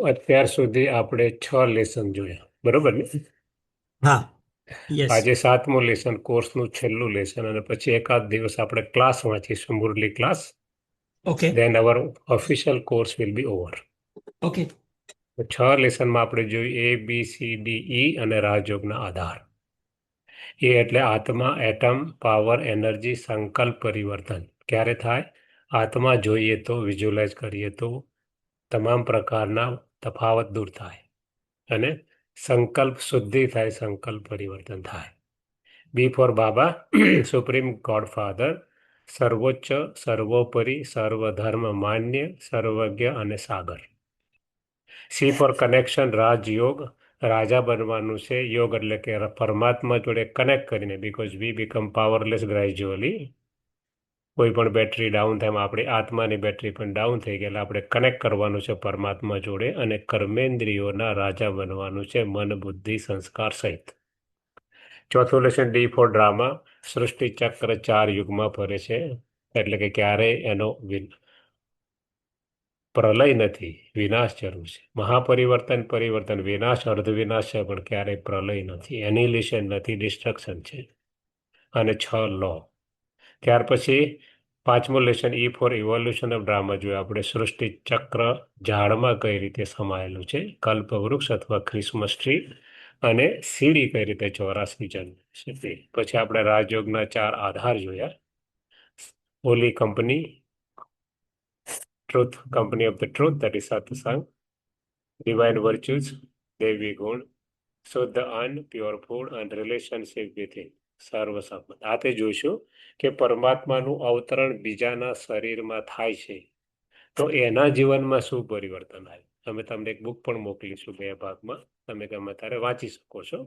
અત્યાર સુધી આપણે 6 લેસન જોયા, બરોબર ને? હા. યસ. આજે 7મું લેસન, કોર્સનું છેલ્લું લેસન, અને પછી એકાદ દિવસ આપણે ક્લાસ વાંચીશું, Murli class. Okay. Then our official course will be over. Okay. 6 લેસનમાં આપણે જોયું ABCDE અને રાજયોગના આધાર. એ એટલે આત્મા, એટમ, પાવર, એનર્જી, સંકલ્પ, પરિવર્તન ક્યારે થાય? આત્મા જોઈએ તો, વિઝ્યુઅલાઇઝ કરીએ તો તમામ પ્રકારના તફાવત દૂર થાય, અને સંકલ્પ શુદ્ધિ થાય, સંકલ્પ પરિવર્તન થાય. બી ફોર બાબા, સુપ્રીમ ગોડ ફાધર, સર્વોચ્ચ, સર્વોપરી, સર્વધર્મ માન્ય, સર્વજ્ઞ અને સાગર. સી ફોર કનેક્શન, રાજયોગ, રાજા બનવાનું છે. યોગ એટલે કે પરમાત્મા જોડે કનેક્ટ કરીને, because we become powerless gradually. કોઈ પણ બેટરી ડાઉન થાય, આપણી આત્માની બેટરી પણ ડાઉન થઈ ગયેલા, આપણે કનેક્ટ કરવાનું છે પરમાત્મા જોડે, અને કર્મેન્દ્રિયોના રાજા બનવાનું છે, મન, બુદ્ધિ, સંસ્કાર સહિત. ચોથું લેસન ડી ફોર ડ્રામા, સૃષ્ટિ ચક્ર 4 યુગમાં ફરે છે, એટલે કે ક્યારેય એનો પ્રલય નથી, વિનાશ જરૂર છે. મહાપરિવર્તન, પરિવર્તન, વિનાશ, અર્ધવિનાશ છે, પણ ક્યારેય પ્રલય નથી, એનિલિશન નથી, ડિસ્ટ્રક્શન છે. અને 6 લો. ત્યાર પછી 5મું lesson E for evolution of drama જોયું આપણે, સૃષ્ટિ ચક્ર ઝાડમાં કઈ રીતે સમાયેલું છે, કલ્પ વૃક્ષ અથવા ક્રિસમસ ટ્રી, અને સીડી કઈ રીતે 84 જન્મ છે. પછી આપણે રાજયોગના 4 આધાર જોયા. Holi company, truth, company of the truth, that is સત્સંગ. ડિવાઇન વર્ચ્યુઝ, દૈવી ગુણ, શુદ્ધ અન્ન, પ્યોર ફૂડ, અને રિલેશનશિપ વિથ સર્વ સંબંધ. આ તે જોઈશું કે પરમાત્માનું અવતરણ બીજાના શરીરમાં થાય છે તો એના જીવનમાં શું પરિવર્તન આવે. અમે તમને એક બુક પણ મોકલીશું 2 ભાગમાં, તમે ગમે ત્યારે વાંચી શકો છો.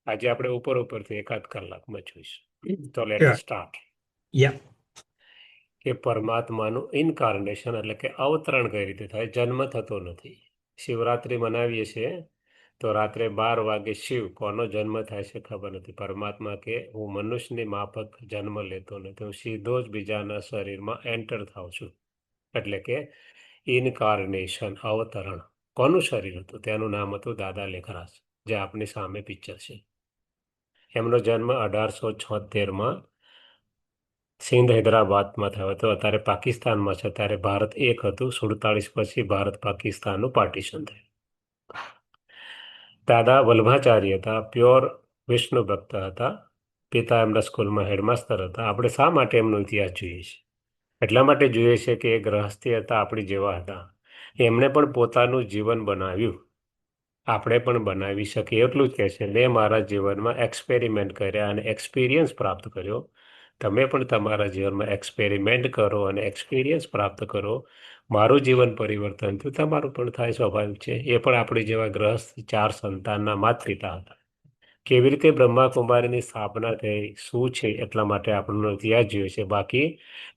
આજે આપણે ઉપર ઉપરથી એકાદ કલાકમાં જોઈશું. તો let us Sure. Start. Yeah. કે પરમાત્માનું ઇન્કાર્નેશન એટલે કે અવતરણ કઈ રીતે થાય. જન્મ થતો નથી. શિવરાત્રિ મનાવીએ છીએ તો રાત્રે 12 વાગે શિવ કોનો જન્મ થાય છે ખબર નથી. પરમાત્મા કે હું મનુષ્યની માફક જન્મ લેતો નથી, હું સીધો જ બીજાના શરીરમાં એન્ટર થાઉં છું. એટલે કે ઇન્કાર્નેશન, અવતરણ. કોનું શરીર હતું? તેનું નામ હતું દાદા લેખરાજ, જે આપની સામે પિક્ચર છે. એમનો જન્મ 1876માં સિંધ હૈદરાબાદમાં થયો હતો. અત્યારે પાકિસ્તાનમાં છે. ત્યારે ભારત એક હતું. 47 પછી ભારત પાકિસ્તાનનું પાર્ટીશન થયું. દાદા વલ્લભાચાર્ય હતા, પ્યોર વિષ્ણુ ભક્ત હતા. પિતા એમના સ્કૂલમાં હેડમાસ્ટર હતા. આપણે શા માટે એમનો ઇતિહાસ જોઈએ છીએ? એટલા માટે જોઈએ છે કે એ ગ્રહસ્થી હતા, આપણી જેવા હતા. એમણે પણ પોતાનું જીવન બનાવ્યું, આપણે પણ બનાવી શકીએ. એટલું જ કહે છે, મેં મારા જીવનમાં એક્સપેરિમેન્ટ કર્યા અને એક્સપિરિયન્સ પ્રાપ્ત કર્યો. તમે પણ તમારા જીવનમાં એક્સપેરિમેન્ટ કરો અને એક્સપિરિયન્સ પ્રાપ્ત કરો. મારું જીવન પરિવર્તન થયું, તમારું પણ થાય, સ્વાભાવિક છે. એ પણ આપણી જેવા ગ્રહસ્થ 4 સંતાનના માતા પિતા હતા. કેવી રીતે બ્રહ્માકુમારીની સ્થાપના થઈ, શું છે, એટલા માટે આપણને ઇતિહાસ જોઈએ છે. બાકી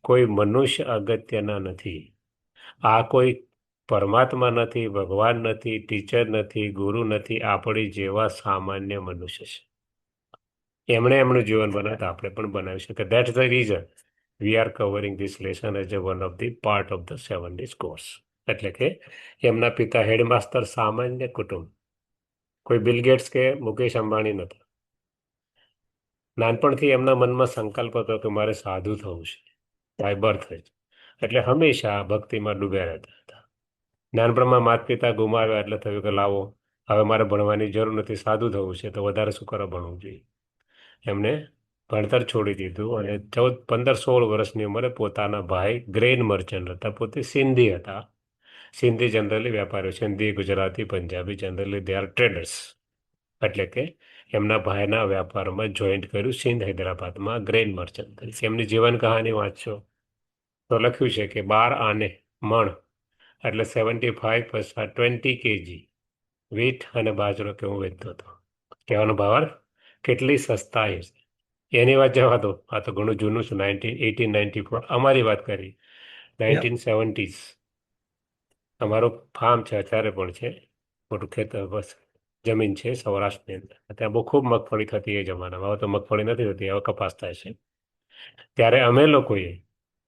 કોઈ મનુષ્ય અગત્યના નથી. આ કોઈ પરમાત્મા નથી, ભગવાન નથી, ટીચર નથી, ગુરુ નથી, આપણી જેવા સામાન્ય મનુષ્ય છે. એમણે એમનું જીવન બનાવતા આપણે પણ બનાવી શકીએ. That's the reason we are covering this lesson as a one of the part of the 7 days course. એટલે કે એમના પિતા હેડમાસ્ટર, સામાન્ય કુટુંબ, કોઈ બિલ ગેટ્સ કે મુકેશ અંબાણી નથી. નાનપણથી એમના મનમાં સંકલ્પ હતો કે મારે સાધુ થવું છે, બાય બર્થ જ. એટલે હંમેશા ભક્તિમાં ડૂબ્યા રહેતા હતા. નાનપણમાં માતા પિતા ગુમાવ્યા એટલે થયું કે લાવો, હવે મારે ભણવાની જરૂર નથી, સાધુ થવું છે, તો વધારે શું કરવા ભણવું જોઈએ. એમને ભણતર છોડી દીધું અને 14, 15, 16 વર્ષની ઉંમરે પોતાના ભાઈ ગ્રેન મર્ચન્ટ હતા, પોતે સિંધી હતા. સિંધી જનરલી વેપારીઓ, Sindhi, Gujarati, Punjabi, generally they are traders. એટલે કે એમના ભાઈના વ્યાપારમાં જોઈન્ટ કર્યું સિંધ હૈદરાબાદમાં ગ્રેન મર્ચન્ટ તરીકે. એમની જીવન કહાની વાંચશો તો લખ્યું છે કે 12 આને મણ એટલે 75 પ્લસ 20 kg વીટ અને બાજરો કેવું વેચતો હતો. કહેવાનો ભાવ કેટલી સસ્તાઈ છે. એની વાત જવા દો, આ તો ઘણું જૂનું છે. 1894 અમારી વાત કરી, Yeah. 1970s. અમારું ફાર્મ છે, અત્યારે પણ છે, મોટું ખેતર, બસ જમીન છે સૌરાષ્ટ્રની અંદર. ત્યાં બહુ ખૂબ મગફળી થતી એ જમાનામાં. હવે તો મગફળી નથી થતી, હવે કપાસ થાય છે. ત્યારે અમે લોકોએ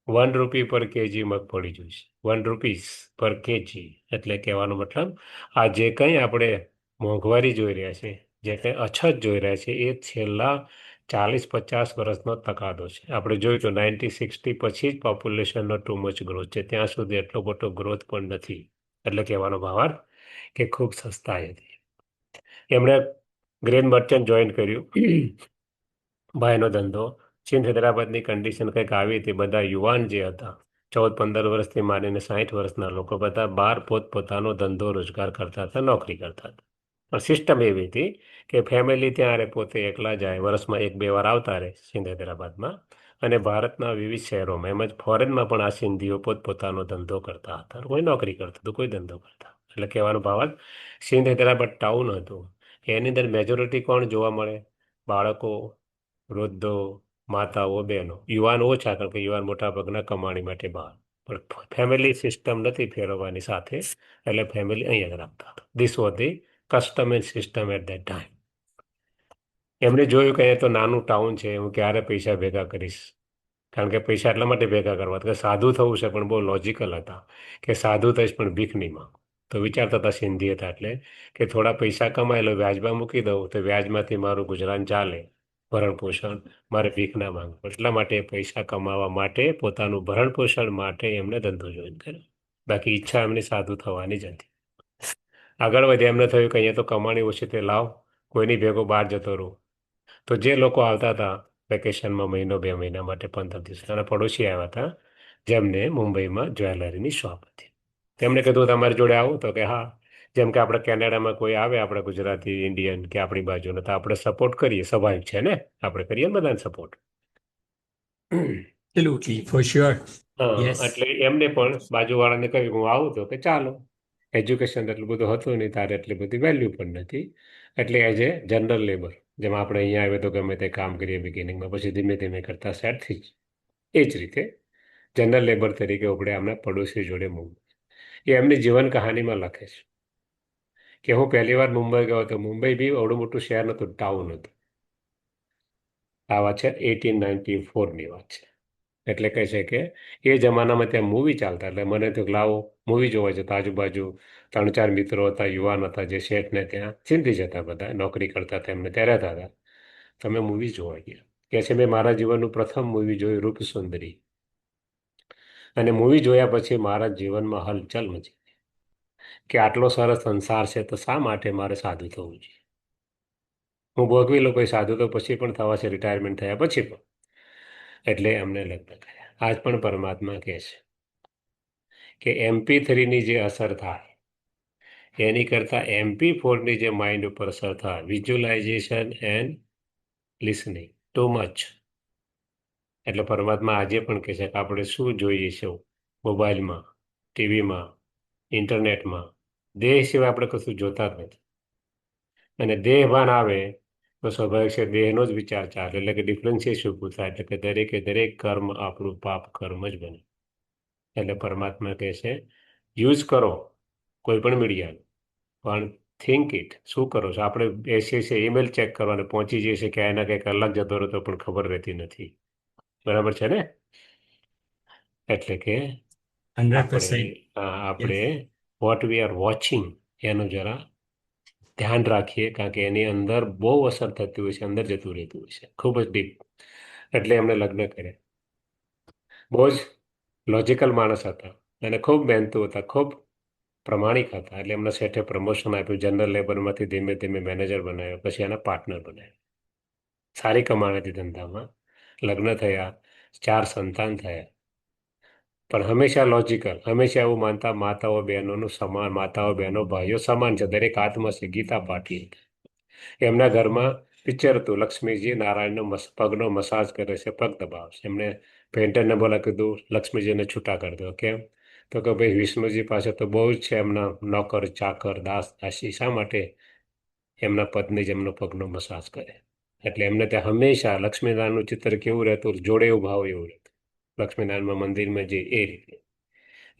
1 રૂપી પર કેજી મગફળી જોઈશે, 1 રૂપીસ પર કેજી. એટલે કહેવાનો મતલબ આ જે કંઈ આપણે મોંઘવારી જોઈ રહ્યા છે, જે કંઈ અછત જોઈ રહ્યા છે, એ છેલ્લા 40-50 વર્ષનો તકાદો છે. આપણે જોયું તો 1960 પછી જ પોપ્યુલેશનનો ટુ મચ ગ્રોથ છે, ત્યાં સુધી એટલો મોટો ગ્રોથ પણ નથી. એટલે કહેવાનો ભાવાર્થ કે ખૂબ સસ્તાઈ હતી. એમણે ગ્રેન મર્ચન્ટ જોઈન કર્યું. ભાઈનો ધંધો. ચીન હૈદરાબાદની કન્ડિશન કંઈક આવી હતી. બધા યુવાન જે હતા, 14-15 વર્ષથી માંડીને 60 વર્ષના લોકો, બધા બહાર પોતપોતાનો ધંધો રોજગાર કરતા હતા, નોકરી કરતા હતા. પણ સિસ્ટમ એવી હતી કે ફેમિલી ત્યાં રહે, પોતે એકલા જાય, વર્ષમાં 1-2 વાર આવતા રહે સિંધ હૈદરાબાદમાં. અને ભારતના વિવિધ શહેરોમાં, એમ જ ફોરેનમાં પણ આ સિંધીઓ પોતપોતાનો ધંધો કરતા હતા. કોઈ નોકરી કરતું હતું, કોઈ ધંધો કરતા. એટલે કહેવાનો ભાવ સિંધ હૈદરાબાદ ટાઉન હતું. એની અંદર મેજોરિટી કોણ જોવા મળે? બાળકો, વૃદ્ધો, માતાઓ, બહેનો. યુવાન ઓછા, કારણ કે યુવાન મોટાભાગના કમાણી માટે બહાર. પણ ફેમિલી સિસ્ટમ નથી ફેરવવાની સાથે, એટલે ફેમિલી અહીંયા જ રાખતા હતા. This was the custom and system at that time. એમણે જોયું કે અહીંયા તો નાનું ટાઉન છે, હું ક્યારે પૈસા ભેગા કરીશ. કારણ કે પૈસા એટલા માટે ભેગા કરવા કે સાધુ થવું છે, પણ બહુ લોજિકલ હતા કે સાધુ થઈશ પણ ભીખ નહીં માંગો. તો વિચારતા હતા સિંધી હતા એટલે કે થોડા પૈસા કમાઈ લો, વ્યાજમાં મૂકી દઉં તો વ્યાજમાંથી મારું ગુજરાન ચાલે, ભરણ પોષણ, મારે ભીખ ના માંગવું. એટલા માટે પૈસા કમાવા માટે, પોતાનું ભરણ પોષણ માટે એમણે ધંધો જોઈન કર્યો. બાકી ઈચ્છા એમની સાધુ થવાની જ હતી. આગળ વધ્યા એમને થયું કે અહીંયા તો કમાણી ઓછી, તે લાવ કોઈની ભેગો બહાર જતો રહું. તો જે લોકો આવતા હતા વેકેશનમાં 1-2 મહિના માટે, 15 દિવસ, અને પડોશી આવ્યા હતા જેમને મુંબઈમાં જ્વેલરીની શોપ હતી. તેમણે કીધું તમારી જોડે આવું? તો કે હા. જેમ કે આપણે કેનેડામાં કોઈ આવે, આપણે ગુજરાતી, ઇન્ડિયન કે આપણી બાજુનો, તો આપણે સપોર્ટ કરીએ, સ્વાભાવિક છે ને, આપણે કરીએ ને બધાને સપોર્ટ. Absolutely, for sure. હા, Yes. એટલે એમને પણ બાજુવાળાને કહ્યું હું આવું, તો કે ચાલો. એજ્યુકેશન એટલું બધું હતું નહીં, તારે એટલી બધી વેલ્યુ પણ નથી. એટલે એઝ એ જનરલ લેબર, જેમ આપણે અહીંયા આવે તો ગમે તે કામ કરીએ બિગિનિંગમાં, પછી ધીમે ધીમે કરતા સેટ થઈ જ. એ જ રીતે જનરલ લેબર તરીકે આપણે આમના પડોશી જોડે મુંબઈ. એ એમની જીવન કહાનીમાં લખે છે કે હું પહેલી વાર મુંબઈ ગયો હતો. મુંબઈ બી અવડું મોટું શહેર નહોતું, ટાઉન હતું. આ વાત છે 1894ની વાત છે. એટલે કહે છે કે એ જમાનામાં ત્યાં મૂવી ચાલતા, એટલે મને તો લાવો મૂવી જોવા જતા. આજુબાજુ 3-4 મિત્રો હતા, યુવાન હતા, જે શેઠને ત્યાં સિંધી જ હતા, બધા નોકરી કરતા હતા, એમને ત્યાં રહેતા હતા. તમે મૂવી જોવા ગયા? કે છે મેં મારા જીવનનું પ્રથમ મૂવી જોયું, રૂપસુંદરી. અને મૂવી જોયા પછી મારા જીવનમાં હલચલ મચી કે આટલો સરસ સંસાર છે, તો શા માટે મારે સાધુ થવું જોઈએ? હું ભોગવી લો કોઈ સાધુ તો પછી પણ થવા છે, રિટાયરમેન્ટ થયા પછી પણ. એટલે એમને લગ્ન કર્યા. આજ પણ પરમાત્મા કહે છે કે MP3ની જે અસર થાય એની કરતાં MP4ની જે માઇન્ડ ઉપર અસર થાય, visualisation and listening too much. એટલે પરમાત્મા આજે પણ કહે છે કે આપણે શું જોઈએ છે મોબાઈલમાં, ટીવીમાં, ઇન્ટરનેટમાં. દેહ સિવાય આપણે કશું જોતા જ નથી. અને દેહભાન આવે તો સ્વાભાવિક છે દેહનો જ વિચાર ચાલે. એટલે કે ડિફરન્શિએશન ઊભું થાય, એટલે કે દરેકે દરેક કર્મ આપણું પાપ કર્મ જ બને. એટલે પરમાત્મા કહે છે યુઝ કરો કોઈ પણ મીડિયાનો, પણ થિંક ઇટ. શું કરો છો? આપણે બેસીએ છીએ ઈમેલ ચેક કરવાને, પહોંચી જઈએ છીએ ક્યાંય ના ક્યાંય કલાક જતો રહેતો પણ ખબર રહેતી નથી. બરાબર છે ને? એટલે કે આપણે 100%. Yes. આપણે વોટ વી આર વોચિંગ એનું જરા ધ્યાન રાખીએ, કારણ કે એની અંદર બહુ અસર થતી હોય છે, અંદર જતું રહેતું હોય છે, ખૂબ જ ડીપ. એટલે એમને લગ્ન કર્યા. બહુ જ લોજિકલ માણસ હતા અને ખૂબ મહેનતુ હતા, ખૂબ પ્રમાણિક હતા. એટલે એમના શેઠે પ્રમોશન આપ્યું, જનરલ લેબરમાંથી ધીમે ધીમે મેનેજર બનાવ્યો, પછી એના પાર્ટનર બનાવ્યા. સારી કમાણી હતી ધંધામાં. લગ્ન થયા, 4 સંતાન થયા. પણ હંમેશા લોજિકલ, હંમેશા એવું માનતા માતાઓ બહેનોનું સમાન, માતાઓ બહેનો ભાઈઓ સમાન છે, દરેક આત્મા છે. ગીતા પાઠી હતા. એમના ઘરમાં પિક્ચર હતું, લક્ષ્મીજી નારાયણનો પગનો મસાજ કરે છે, પગ દબાવશે. એમને પેન્ટરને બોલા કીધું લક્ષ્મીજીને છૂટા કરી દો. કેમ? તો કે ભાઈ વિષ્ણુજી પાસે તો બહુ જ છે એમના નોકર, ચાકર, દાસ, દાસી. શા માટે એમના પત્ની જ એમનો પગનો મસાજ કરે? એટલે એમને ત્યાં હંમેશા લક્ષ્મીનારાયણનું ચિત્ર કેવું રહેતું, જોડે ઉભા હોય એવું રહેતું. લક્ષ્મીનારાયણ મંદિરમાં જે એ રીતે.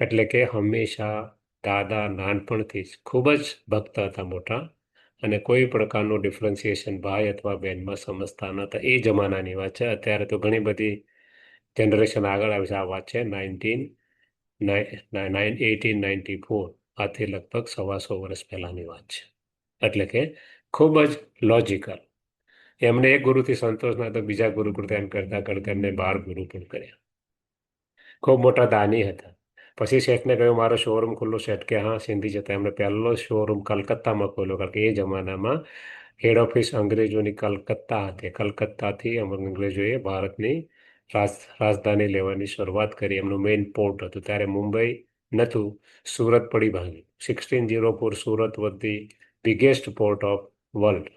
એટલે કે હંમેશા દાદા નાનપણથી જ ખૂબ જ ભક્ત હતા મોટા, અને કોઈ પ્રકારનું ડિફરન્સિએશન ભાઈ અથવા બહેનમાં સમજતા નહોતા. એ જમાનાની વાત છે. અત્યારે તો ઘણી બધી જનરેશન આગળ આવી છે. આ વાત છે 1894, આથી લગભગ 125 વર્ષ પહેલાની વાત છે. એટલે કે ખૂબ જ લોજિકલ. એમને એક ગુરુથી સંતોષ ના તો બીજા ગુરુ કરતા એમ કરતા કરતા એમને 12 ગુરુ પણ કર્યા. ખૂબ મોટા દાની હતા. પછી શેઠને કહ્યું મારો શોરૂમ ખુલ્લો. શેઠ કે હા. સિંધી જતા એમને પહેલો શોરૂમ કલકત્તામાં ખોલ્યો, કારણ કે એ જમાનામાં હેડ ઓફિસ અંગ્રેજોની કલકત્તા હતી. કલકત્તાથી અંગ્રેજોએ ભારતની રાજધાની લેવાની શરૂઆત કરી. એમનું મેઇન પોર્ટ હતું. ત્યારે મુંબઈ નહોતું, સુરત પડી ભાંગ્યું. 1604 Surat was the biggest port of world.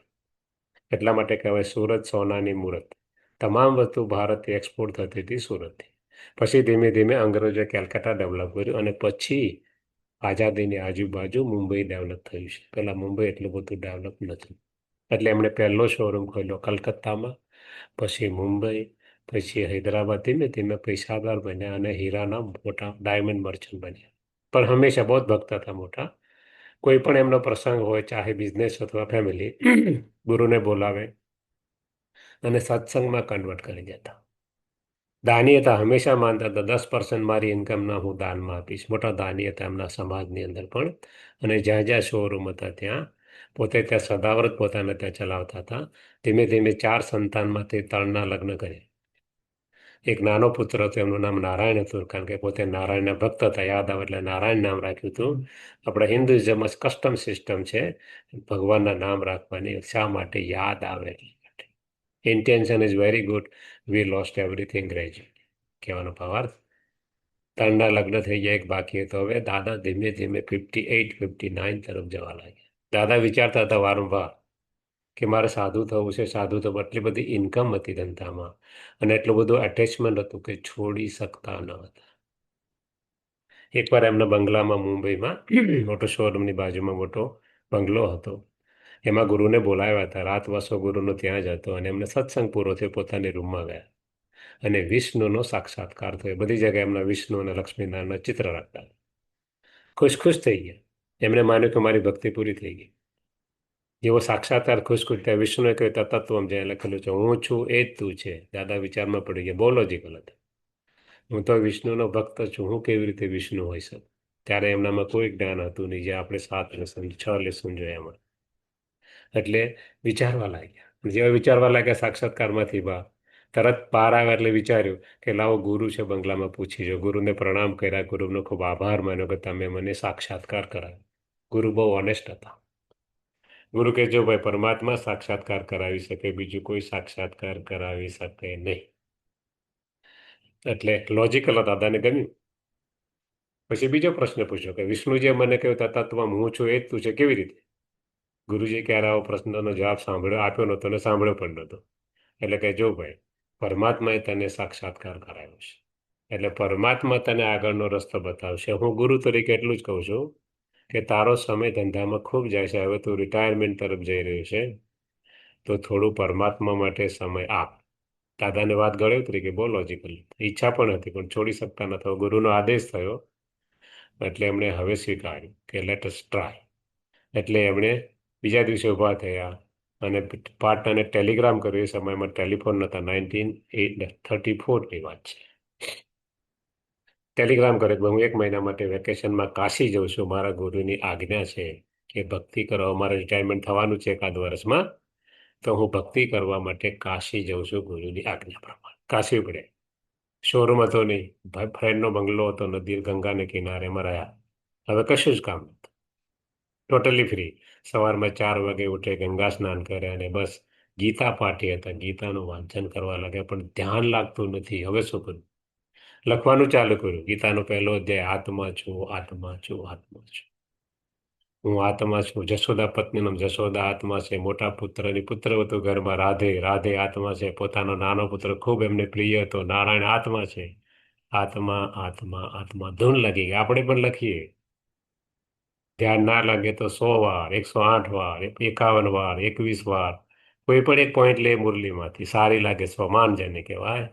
એટલા માટે કહેવાય સુરત સોનાની મૂરત. તમામ વસ્તુ ભારતથી એક્સપોર્ટ થતી હતી સુરતથી. પછી ધીમે ધીમે અંગ્રેજોએ કેલકાટા ડેવલપ કર્યું અને પછી આઝાદીની આજુબાજુ મુંબઈ ડેવલપ થયું છે. પહેલાં મુંબઈ એટલું બધું ડેવલપ નથી. એટલે એમણે પહેલો શોરૂમ ખોલ્યો કલકત્તામાં, પછી મુંબઈ, પછી હૈદરાબાદ. ધીમે ધીમે પૈસાદાર બન્યા અને હીરાના મોટા ડાયમંડ મર્ચન્ટ બન્યા. પણ હંમેશા બહુ જ ભક્ત હતા મોટા. કોઈ પણ એમનો પ્રસંગ હોય, ચાહે બિઝનેસ અથવા ફેમિલી, ગુરુને બોલાવે અને સત્સંગમાં કન્વર્ટ કરી દેતા. દાની હતા. હંમેશા માનતા હતા 10% મારી ઇન્કમના હું દાનમાં આપીશ. મોટા દાની હતા એમના સમાજની અંદર પણ. અને જ્યાં જ્યાં શોરૂમ હતા ત્યાં પોતે ત્યાં સદાવ્રત પોતાને ત્યાં ચલાવતા હતા. ધીમે ધીમે 4 સંતાનમાંથી 3ના લગ્ન કર્યા. એક નાનો પુત્ર હતો, એમનું નામ નારાયણ હતું, કારણ કે પોતે નારાયણના ભક્ત હતા. યાદ આવે એટલે નારાયણ નામ રાખ્યું હતું. આપણે હિન્દુઇઝમમાં કસ્ટમ સિસ્ટમ છે ભગવાનના નામ રાખવાની. શા માટે? યાદ આવે. Intention is very good, we lost everything gradually. કહેવાનો ભાવાર્થ. 3ના લગ્ન થઈ ગયા, એક બાકી હતો. હવે દાદા ધીમે ધીમે 58, 59 તરફ જવા લાગ્યા. દાદા વિચારતા હતા વારંવાર કે મારે સાધુ થવું છે. સાધુ થવું, એટલી બધી ઇન્કમ હતી ધંધામાં અને એટલું બધું એટેચમેન્ટ હતું કે છોડી શકતા ન હતા. એકવાર એમના બંગલામાં મુંબઈમાં મોટો શોરૂમની બાજુમાં મોટો બંગલો હતો. એમાં ગુરુને બોલાવ્યા હતા. રાત વાસો ગુરુનો ત્યાં જ હતો અને એમને સત્સંગ પૂરો થયો, પોતાની રૂમમાં ગયા અને વિષ્ણુનો સાક્ષાત્કાર થયો. બધી જગ્યાએ એમના વિષ્ણુ અને લક્ષ્મીનારાયણના ચિત્ર રાખતા. ખુશ ખુશ થઈ ગયા. એમને માન્યું કે મારી ભક્તિ પૂરી થઈ ગઈ. જેવો સાક્ષાત્કાર ખુશ ખુશ થયા. વિષ્ણુએ કહ્યું તત્વમ જ્યાં લખેલું છે હું છું એ જ તું છે. દાદા વિચારમાં પડી ગયા. બહુ લોજિકલ હતા. હું તો વિષ્ણુનો ભક્ત છું, હું કેવી રીતે વિષ્ણુ હોઈ શકું? ત્યારે એમનામાં કોઈ જ્ઞાન હતું નહીં, જે આપણે 7 લેસન 6 લેસન જોયા એમાં. એટલે વિચારવા લાગ્યા. જેવા વિચારવા લાગ્યા સાક્ષાત્કારમાંથી બહાર, તરત બહાર આવ્યા એટલે વિચાર્યું કે લાવો ગુરુ છે બંગલામાં પૂછી જો. ગુરુને પ્રણામ કર્યા, ગુરુનો ખૂબ આભાર માન્યો કે તમે મને સાક્ષાત્કાર કરાવ્યો. ગુરુ બહુ ઓનેસ્ટ હતા. ગુરુ કે જો ભાઈ, પરમાત્મા સાક્ષાત્કાર કરાવી શકે, બીજું કોઈ સાક્ષાત્કાર કરાવી શકે નહીં. એટલે લોજિકલ હતા. દાદાને ગમ્યું. પછી બીજો પ્રશ્ન પૂછ્યો કે વિષ્ણુજીએ મને કહ્યું તત્વમ હું છું એ જ તું છે, કેવી રીતે? ગુરુજી ક્યારે આવો પ્રશ્નનો જવાબ આપ્યો નહોતો અને સાંભળ્યો પણ નહોતો. એટલે કે જો ભાઈ, પરમાત્માએ તને સાક્ષાત્કાર કરાવ્યો છે, એટલે પરમાત્મા તને આગળનો રસ્તો બતાવશે. હું ગુરુ તરીકે એટલું જ કહું છું કે તારો સમય ધંધામાં ખૂબ જાય છે. હવે તું રિટાયરમેન્ટ તરફ જઈ રહ્યું છે, તો થોડું પરમાત્મા માટે સમય આપ. દાદાને વાત ગળે ઉતરી કે બહુ લોજિકલ. ઈચ્છા પણ હતી પણ છોડી શકતા નતો. ગુરુનો આદેશ થયો એટલે એમણે હવે સ્વીકાર્યું કે લેટ અસ ટ્રાય. એટલે એમણે બીજા દિવસે ઊભા થયા અને પાર્ટનરને ટેલિગ્રામ કર્યો. એ સમયમાં ટેલિફોન નહોતા. 1934ની વાત છે. ટેલિગ્રામ કરે કે હું 1 મહિના માટે વેકેશનમાં કાશી જઉં છું. મારા ગુરુની આજ્ઞા છે કે ભક્તિ કરવા. મારે રિટાયરમેન્ટ થવાનું છે 1 વર્ષમાં, તો હું ભક્તિ કરવા માટે કાશી જઉં છું ગુરુની આજ્ઞા પ્રમાણે. કાશી ઉપડે. શોરૂમ હતો નહીં, ફ્રેન્ડનો બંગલો હતો, નદી ગંગાને કિનારેમાં રહ્યા. હવે કશું જ કામ નહોતું. Totally free. સવારમાં 4 વાગે ઉઠે, ગંગા સ્નાન કરે અને બસ ગીતા પાઠી હતા. ગીતાનું વાંચન કરવા લાગ્યા, પણ ધ્યાન લાગતું નથી. હવે શું કરું? લખવાનું ચાલુ કર્યું. ગીતાનો પહેલો અધ્યાય, આત્મા છું, આત્મા છું, આત્મા છું. હું આત્મા છું. જશોદા પત્નીનો જશોદા આત્મા છે. મોટા પુત્રની પુત્રવતુ ઘરમાં રાધે, રાધે આત્મા છે. પોતાનો નાનો પુત્ર ખૂબ એમને પ્રિય હતો. નારાયણ આત્મા છે. આત્મા, આત્મા, આત્મા. ધૂન લાગી ગઈ. આપણે પણ લખીએ. ધ્યાન ના લાગે તો 100 વાર, 108 વાર, 51 વાર, 21 વાર. કોઈ પણ એક પોઈન્ટ લે મુરલીમાંથી. સારી લાગે સ્વમાન જેને કહેવાય.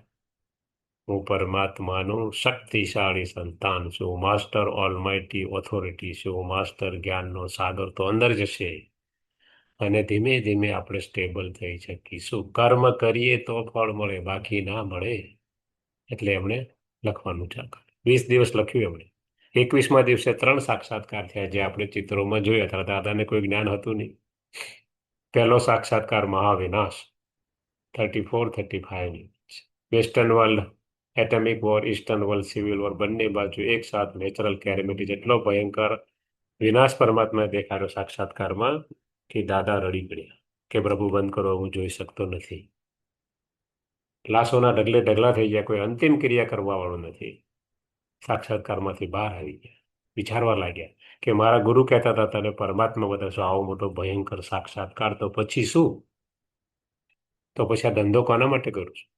હું પરમાત્માનું શક્તિશાળી સંતાન છું. માસ્ટર ઓલમાઇટી ઓથોરિટી છું. માસ્ટર જ્ઞાનનો સાગર. તો અંદર જશે અને ધીમે ધીમે આપણે સ્ટેબલ થઈ શકીશું. કર્મ કરીએ તો ફળ મળે, બાકી ના મળે. એટલે એમણે લખવાનું ચાલુ કર્યું. 20 દિવસ લખ્યું એમણે. 21મા દિવસે 3 સાક્ષાત્કાર થયા, જે આપણે ચિત્રોમાં જોયા હતા. દાદાને કોઈ જ્ઞાન હતું નહીં. પહેલો સાક્ષાત્કાર મહાવિનાશ 34-35 western world atomic war, eastern world civil war, બંને બાજુ એક સાથ નેચરલ કેલેમિટી જેટલો ભયંકર વિનાશ પરમાત્માએ દેખાડ્યો સાક્ષાત્કારમાં કે દાદા રડી પડ્યા કે પ્રભુ બંધ કરો, હું જોઈ શકતો નથી. લાશોના ઢગલે ઢગલા થઈ ગયા, કોઈ અંતિમ ક્રિયા કરવા વાળું નથી. સાક્ષાત્કારમાંથી બહાર આવી ગયા, વિચારવા લાગ્યા કે મારા ગુરુ કહેતા હતા તને પરમાત્મા બતાવશો, આવો મોટો ભયંકર સાક્ષાત્કાર, તો પછી શું? તો પછી આ ધંધો કોના માટે કરું છું?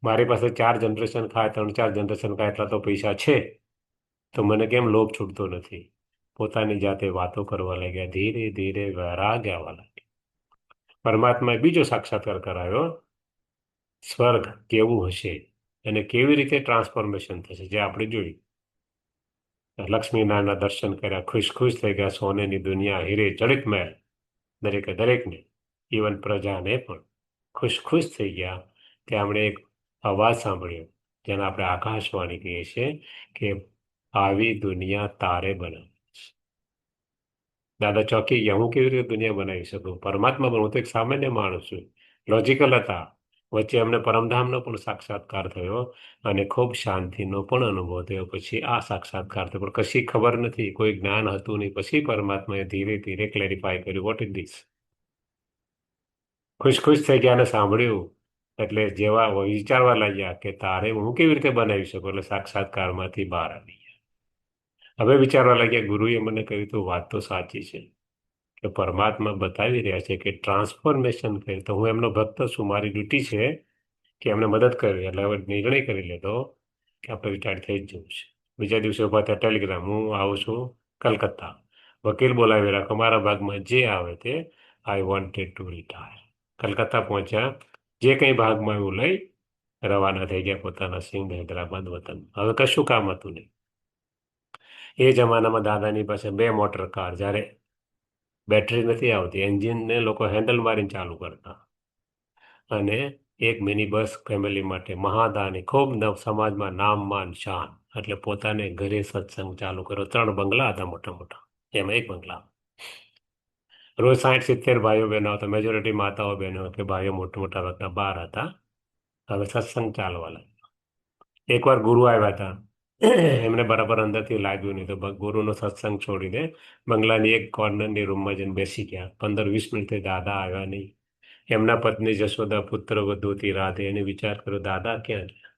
મારી પાસે 4 જનરેશન ખાય, 3-4 જનરેશન ખાય એટલા તો પૈસા છે, તો મને કેમ લોભ છૂટતો નથી? પોતાની જાતે વાતો કરવા લાગ્યા. ધીરે ધીરે વૈરાગ્ય આવવા લાગ્યા. પરમાત્માએ બીજો સાક્ષાત્કાર કરાયો. સ્વર્ગ કેવું હશે અને કેવી રીતે ટ્રાન્સફોર્મેશન થશે, જે આપણે જોયું. લક્ષ્મીનારાયણના દર્શન કર્યા, ખુશ થઈ ગયા. સોનેની દુનિયા, હીરે જડિત મહેલ, દરેકે દરેકને, ઇવન પ્રજાને પણ ખુશ થઈ ગયા. તેમણે એક અવાજ સાંભળ્યો, જેને આપણે આકાશવાણી કહીએ છીએ, કે આવી દુનિયા તારે બનાવી. દાદા ચોકી ગયા, હું કેવી રીતે દુનિયા બનાવી શકું? પરમાત્મા પણ, હું તો એક સામાન્ય માણસ છું. લોજિકલ હતા. વચ્ચે અમને પરમધામનો પણ સાક્ષાત્કાર થયો અને ખૂબ શાંતિનો પણ અનુભવ થયો. પછી આ સાક્ષાત્કાર થયો, પણ કશી ખબર નથી, કોઈ જ્ઞાન હતું નહીં. પછી પરમાત્માએ ધીરે ધીરે ક્લેરિફાય કર્યું, વોટ ઇઝ ધીસ. ખુશ થઈ ગયા અને સાંભળ્યું, એટલે જેવા વિચારવા લાગ્યા કે તારે હું કેવી રીતે બનાવી શકું, એટલે સાક્ષાત્કારમાંથી બહાર આવી ગયા. હવે વિચારવા લાગ્યા, ગુરુએ મને કહ્યું તો વાત તો સાચી છે, કે પરમાત્મા બતાવી રહ્યા છે કે ટ્રાન્સફોર્મેશન કરે. તો હું એમનો ભક્ત છું, મારી ડ્યુટી છે કે એમને મદદ કરવી. એટલે હવે નિર્ણય કરી લીધો કે આપણે રિટાયર થઈ જ જવું છે. બીજા દિવસે ઉભા થયા, ટેલિગ્રામ, હું આવું છું કલકત્તા, વકીલ બોલાવી રાખો, મારા ભાગમાં જે આવે તે, I wanted to retire. Calcutta પહોંચ્યા, જે કંઈ ભાગમાં એવું લઈ રવાના થઈ ગયા પોતાના સિંધ હૈદરાબાદ વતન. હવે કશું કામ હતું નહીં. એ જમાનામાં દાદાની પાસે 2 મોટર કાર, જ્યારે બેટરી નથી આવતી, એન્જિનને લોકો હેન્ડલ મારીને ચાલુ કરતા, અને એક મિની બસ ફેમિલી માટે મહાદાની, ખૂબ સમાજમાં નામમાન શાન. એટલે પોતાને ઘરે સત્સંગ ચાલુ કર્યો. 3 બંગલા હતા મોટા મોટા, એમાં એક બંગલા. રોજ 60-70 ભાઈઓ બહેનો હતા, મેજોરિટી માતાઓ બહેનો કે ભાઈઓ મોટા મોટા હતા, 12 હતા. હવે સત્સંગ ચાલવા લાગ્યો. એકવાર ગુરુ આવ્યા હતા, એમને બરાબર અંદરથી લાગ્યું નહીં, તો ગુરુનો સત્સંગ છોડીને બંગલાની એક કોર્નરની રૂમમાં જઈને બેસી ગયા. 15-20 મિનિટથી દાદા આવ્યા નહીં. એમના પત્ની જશોદા, પુત્ર વધુથી રાધે, એને વિચાર કર્યો, દાદા ક્યાં ગયા?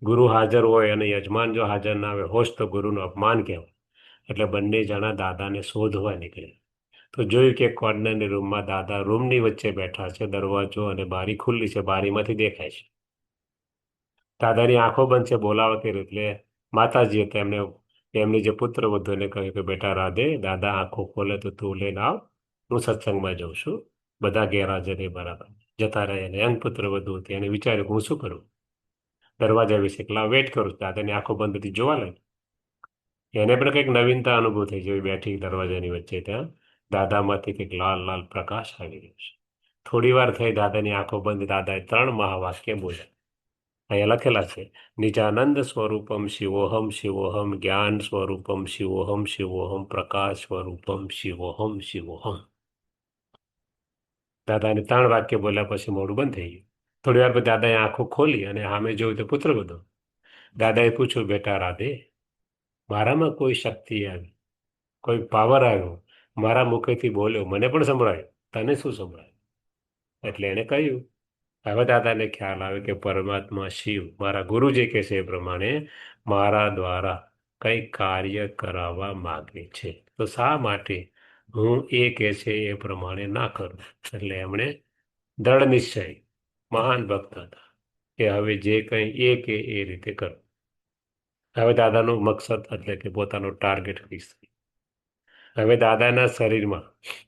ગુરુ હાજર હોય અને યજમાન જો હાજર ના આવે, હોશ તો ગુરુનું અપમાન કહેવાય. એટલે બંને જણા દાદાને શોધવા નીકળ્યા. તો જોયું કે કોર્નરની રૂમમાં દાદા રૂમની વચ્ચે બેઠા છે, દરવાજો અને બારી ખુલ્લી છે, બારીમાંથી દેખાય છે. દાદાની આંખો બંધ છે, બોલાવા કર્યું એટલે માતાજી હતા, એમની જે પુત્ર વધુ એને કહ્યું કે બેટા રાધે, દાદા આંખો ખોલે તો તું લઈને આવ, હું સત્સંગમાં જાઉં છું. બધા ગેરહાજર એ બરાબર જતા રહ્યા. અને યંગ પુત્ર વધુ હતી, એને વિચાર્યું હું શું કરું, દરવાજા વિશે એકલા વેટ કરું. દાદાની આંખો બંધ હતી, જોવા લાગી. એને પણ કંઈક નવીનતા અનુભવ થઈ, જેવી બેઠી દરવાજાની વચ્ચે, ત્યાં દાદામાંથી કંઈક લાલ લાલ પ્રકાશ આવી રહ્યો છે. થોડી વાર થઈ, દાદાની આંખો બંધ. દાદાએ 3 મહાવાક્ય બોલ્યા, અહીંયા લખેલા છે, નિજાનંદ સ્વરૂપમ શિવોહમ શિવોહમ, જ્ઞાન સ્વરૂપમ શિવોહમ શિવોહમ, પ્રકાશ સ્વરૂપમ શિવોહમ શિવોહમ. દાદાને 3 વાક્ય બોલ્યા પછી મોઢું બંધ થઈ ગયું. થોડી વાર પછી દાદાએ આંખો ખોલી અને સામે જોયું તો પુત્ર બધો. દાદાએ પૂછ્યું, બેટા રાધે, મારામાં કોઈ શક્તિ આવી, કોઈ પાવર આવ્યો, મારા મુખેથી બોલ્યો, મને પણ સંભળાયું, તને શું સંભળાયું? એટલે એણે કહ્યું. હવે દાદાને ખ્યાલ આવે કે પરમાત્મા શિવ, મારા ગુરુ જે કહે છે એ પ્રમાણે મારા દ્વારા કંઈ કાર્ય કરાવવા માગે છે, તો શા માટે હું એ કહે છે એ પ્રમાણે ના કરું? એટલે એમણે દ્રઢ નિશ્ચય, મહાન ભક્ત હતા, કે હવે જે કંઈ એ કે એ રીતે કરું. હવે દાદાનું મકસદ એટલે કે પોતાનો ટાર્ગેટ ફિક્સ થઈ. હવે દાદાના શરીરમાં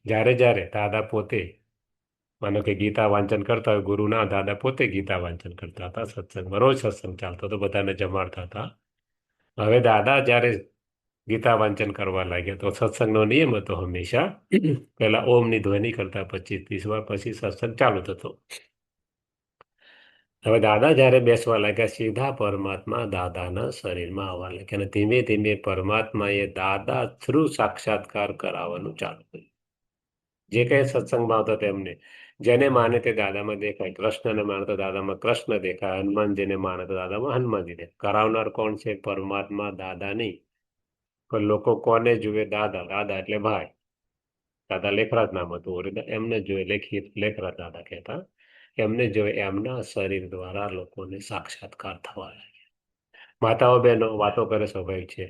જ્યારે જ્યારે દાદા પોતે, માનો કે ગીતા વાંચન કરતા હોય, ગુરુના દાદા પોતે ગીતા વાંચન કરતા હતા, સત્સંગમાં રોજ સત્સંગ ચાલતો હતો, બધાને જમાડતા હતા. હવે દાદા જ્યારે ગીતા વાંચન કરવા લાગ્યા, તો સત્સંગનો નિયમ હતો હંમેશા, પહેલા ઓમની ધ્વનિ કરતા 25-30 વાર, પછી સત્સંગ ચાલુ થતો. હવે દાદા જ્યારે બેસવા લાગ્યા સીધા પરમાત્મા દાદાના શરીરમાં આવવા લાગ્યા અને ધીમે ધીમે પરમાત્માએ દાદા થ્રુ સાક્ષાત્કાર કરાવવાનું ચાલુ કર્યું. જે કઈ સત્સંગમાં આવતા તેમને જેને માને તે દાદામાં દેખાય, કૃષ્ણને માને તો દાદામાં કૃષ્ણ દેખાય, હનુમાનજીને માને તો દાદામાં હનુમાનજી દેખાય. કરાવનાર કોણ છે? પરમાત્મા, દાદા નહીં. પણ લોકો કોને જુએ? દાદા. દાદા એટલે ભાઈ. દાદા લેખરાજ નામ હતું, એમને જોઈએ લેખરાજ દાદા કહેતા. એમને જોઈએ એમના શરીર દ્વારા લોકોને સાક્ષાત્કાર થવા લાગ્યા. માતાઓ બહેનો વાતો કરે સ્વાભાવિક છે,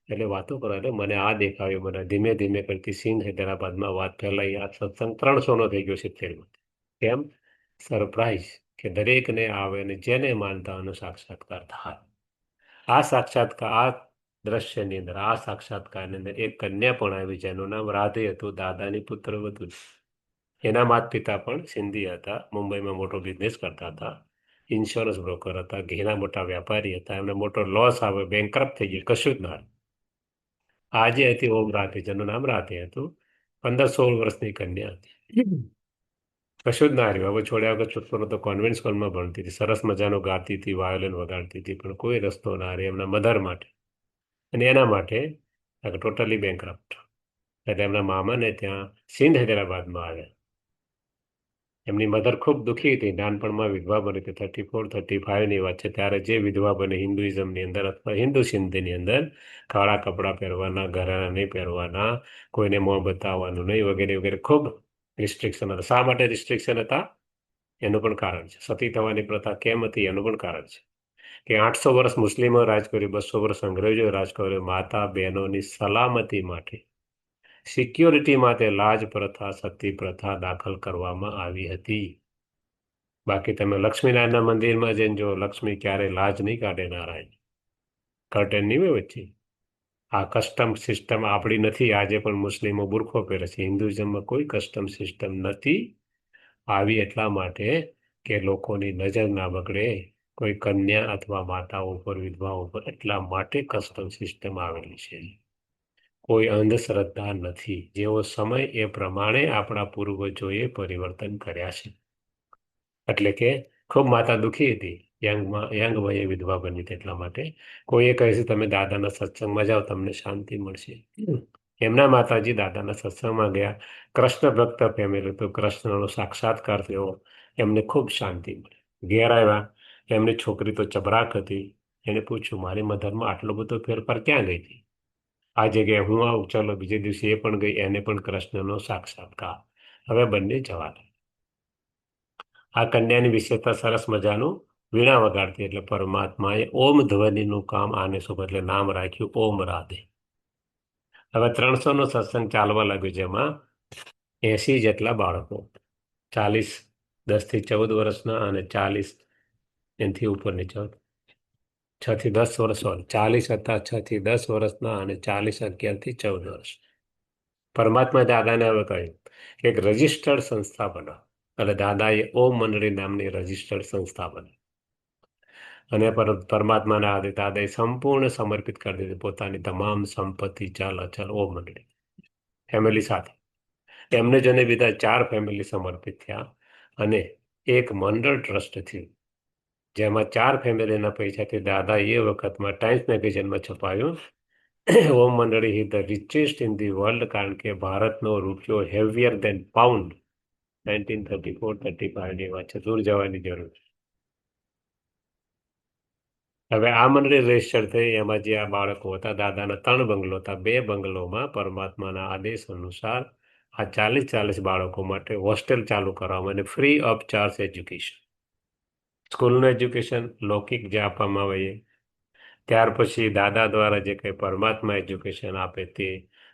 એટલે વાતો કરો એટલે મને આ દેખાયું, મને ધીમે ધીમે કરતી સિંધ હૈદરાબાદમાં વાત ફેલાઈ. આ સત્સંગ 300 નો થઈ ગયો 70માં. કેમ? સરપ્રાઈઝ કે દરેકને આવે અને જેને માનતાઓનો સાક્ષાત્કાર થાય. આ સાક્ષાત્કાર, આ દ્રશ્યની અંદર, આ સાક્ષાત્કારની અંદર એક કન્યા પણ આવી જેનું નામ રાધે હતું, દાદાની પુત્રવધુ. એના માતા પિતા પણ સિંધી હતા, મુંબઈમાં મોટો બિઝનેસ કરતા હતા, ઇન્સ્યોરન્સ બ્રોકર હતા, ઘેના મોટા વ્યાપારી હતા. એમને મોટો લોસ આવ્યો, બેંકરપ્ટ થઈ ગયું, કશું જ ના. આજે હતી ઓમ રાધે, જેનું નામ રાધે હતું. 15-16 વર્ષની કન્યા હતી. કશું જ ના રહ્યું. હવે છોડ્યા વગર છૂટકો તો કોન્વેન્ટ સ્કૂલમાં ભણતી હતી, સરસ મજાનું ગાતી હતી, વાયોલિન વગાડતી હતી, પણ કોઈ રસ્તો ના રહ્યો એમના મધર માટે અને એના માટે ટોટલી બેંકરપ્ટ. એટલે એમના મામાને ત્યાં સિંધ હૈદરાબાદમાં આવ્યા. એમની મધર ખૂબ દુઃખી હતી, નાનપણમાં વિધવા બની હતી. 34-35ની વાત છે ત્યારે જે વિધવા બને હિન્દુઇઝમની અંદર અથવા હિન્દુ સિંધની અંદર, કાળા કપડાં પહેરવાના, ઘરેણાં નહીં પહેરવાના, કોઈને મોં બતાવવાનું નહીં, વગેરે વગેરે ખૂબ રિસ્ટ્રિક્શન હતા. શા માટે રિસ્ટ્રિક્શન હતા એનું પણ કારણ છે. સતી થવાની પ્રથા કેમ હતી એનું પણ કારણ છે કે 800 વર્ષ મુસ્લિમો રાજ કર્યું, 200 વર્ષ અંગ્રેજોએ રાજ કર્યું. માતા બહેનોની સલામતી માટે, સિક્યોરિટી માટે લાજ પ્રથા, સતી પ્રથા દાખલ કરવામાં આવી હતી. બાકી તમે લક્ષ્મીનારાયણના મંદિરમાં જઈને જો, લક્ષ્મી ક્યારે લાજ નહીં કાઢે. નારાયણ કર્ટેન નહીં હોય વચ્ચે. આ કસ્ટમ સિસ્ટમ આપણી નથી. આજે પણ મુસ્લિમો બુરખો પહેરે છે. હિન્દુઇઝમમાં કોઈ કસ્ટમ સિસ્ટમ નથી આવી, એટલા માટે કે લોકોની નજર ના બગડે કોઈ કન્યા અથવા માતાઓ ઉપર, વિધવાઓ ઉપર, એટલા માટે કસ્ટમ સિસ્ટમ આવેલી છે. કોઈ અંધશ્રદ્ધા નથી. જેવો સમય એ પ્રમાણે આપણા પૂર્વજોએ પરિવર્તન કર્યા છે. એટલે કે ખૂબ માતા દુઃખી હતી, યંગ વયે વિધવા બની હતી. એટલા માટે કોઈએ કહે છે તમે દાદાના સત્સંગમાં જાઓ તમને શાંતિ મળશે. એમના માતાજી દાદાના સત્સંગમાં ગયા. કૃષ્ણ ભક્ત ફેમિલી તો કૃષ્ણનો સાક્ષાત્કાર થયો, એમને ખૂબ શાંતિ મળી. ઘેર આવ્યા, એમની છોકરી તો ચબરાક હતી. એને પૂછ્યું મારી મધરમાં આટલો બધો ફેરફાર ક્યાં ગઈ હતી? આ જગ્યાએ હું આવું, ચલો. બીજે દિવસે એ પણ ગઈ, એને પણ કૃષ્ણનો સાક્ષાત્કાર. હવે બંને જવા દે. આ કન્યાની વિશેષતા સરસ મજાનું વીણા વગાડતી, એટલે પરમાત્માએ ઓમ ધ્વનિનું કામ આને શું એટલે નામ રાખ્યું ઓમ રાધે. હવે 300 નો સત્સંગ ચાલવા લાગ્યો, જેમાં 80 જેટલા બાળકો, 40 10 થી 14 વર્ષના અને 40 એનાથી ઉપરની 6 થી 10 વર્ષ, 40 હતા 6 થી 10 વર્ષના અને 40 11 થી 14 વર્ષ. પરમાત્મા દાદાને હવે કહ્યું કે એક રજિસ્ટર્ડ સંસ્થા બનાવો. એટલે દાદાએ ઓમ મંડળી નામની રજિસ્ટર્ડ સંસ્થા બનાવી અને પરમાત્માના આદિ દાદાએ સંપૂર્ણ સમર્પિત કરી દીધી પોતાની તમામ સંપત્તિ, ચાલ અચલ ઓમ મંડળી ફેમિલી સાથે. એમને જને બીજા 4 ફેમિલી સમર્પિત થયા અને એક મંડળ ટ્રસ્ટ થયું, જેમાં 4 ફેમિલીના પૈસાથી દાદા એ વખતમાં ટાઈમ્સ મેગેઝિનમાં છપાયું ઓમ મંડળી is the richest in the world, કારણ કે ભારતનો રૂપિયો હેવિયર દેન પાઉન્ડ. 1934-35ની વાત છે, દૂર જવાની જરૂર. હવે આ મંડળી રજીસ્ટર થઈ. એમાં જે આ બાળકો હતા, દાદાના 3 બંગલો હતા. 2 બંગલોમાં પરમાત્માના આદેશ અનુસાર આ 40 બાળકો માટે હોસ્ટેલ ચાલુ કરવામાં અને ફ્રી ઓફ ચાર્જ એજ્યુકેશન. સ્કૂલનું એજ્યુકેશન લૌકિક જે આપવામાં આવે, ત્યાર પછી દાદા દ્વારા જે કંઈ પરમાત્મા એજ્યુકેશન આપે તે,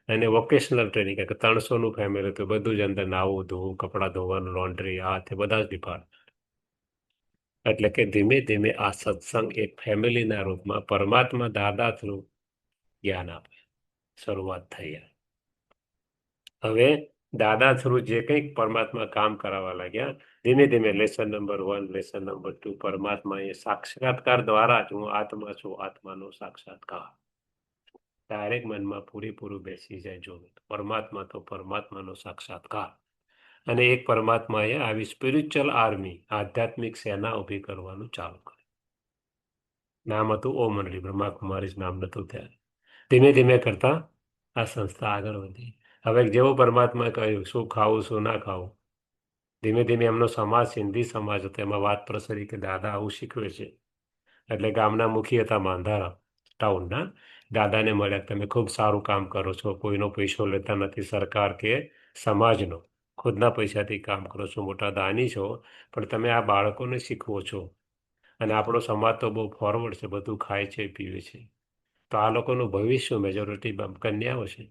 અને વોકેશનલ ટ્રેનિંગ. કે 300નું ફેમિલી તો બધું જ અંદર, નાવું ધોવું, કપડાં ધોવાનું, લોન્ડ્રી, આ તે બધા જ ડિપાર્ટમેન્ટ. એટલે કે ધીમે ધીમે આ સત્સંગ એક ફેમિલીના રૂપમાં પરમાત્મા દાદા થ્રુ જ્ઞાન આપે શરૂઆત થઈ. હવે દાદા થ્રુ જે કંઈક પરમાત્મા કામ કરાવવા લાગ્યા, ધીમે ધીમે લેસન નંબર 1, લેસન નંબર 2, પરમાત્મા એ સાક્ષાત્કાર દ્વારા જ હું આત્મા છું, આત્માનો સાક્ષાત્કાર ડાયરેક્ટ મનમાં પૂરેપૂરું બેસી જાય. જો પરમાત્મા તો પરમાત્માનો સાક્ષાત્કાર. અને એક પરમાત્માએ આવી સ્પિરિચ્યુઅલ આર્મી, આધ્યાત્મિક સેના ઊભી કરવાનું ચાલુ કર્યું. નામ હતું ઓમ મંડળી, બ્રહ્માકુમારી નામ નહોતું ત્યારે. ધીમે ધીમે કરતા આ સંસ્થા આગળ વધી. હવે જેવો પરમાત્માએ કહ્યું શું ખાવું શું ના ખાવું, ધીમે ધીમે એમનો સમાજ સિંધી સમાજ હતો, એમાં વાત પ્રસરી કે દાદા આવું શીખવે છે. એટલે ગામના મુખી હતા માંધારા ટાઉનના, દાદાને મળ્યા, તમે ખૂબ સારું કામ કરો છો, કોઈનો પૈસો લેતા નથી, સરકાર કે સમાજનો, ખુદના પૈસાથી કામ કરો છો, મોટા દાની છો, પણ તમે આ બાળકોને શીખવો છો. અને આપણો સમાજ તો બહુ ફોરવર્ડ છે, બધું ખાય છે પીવે છે, તો આ લોકોનું ભવિષ્ય મેજોરિટી કન્યાઓ છે.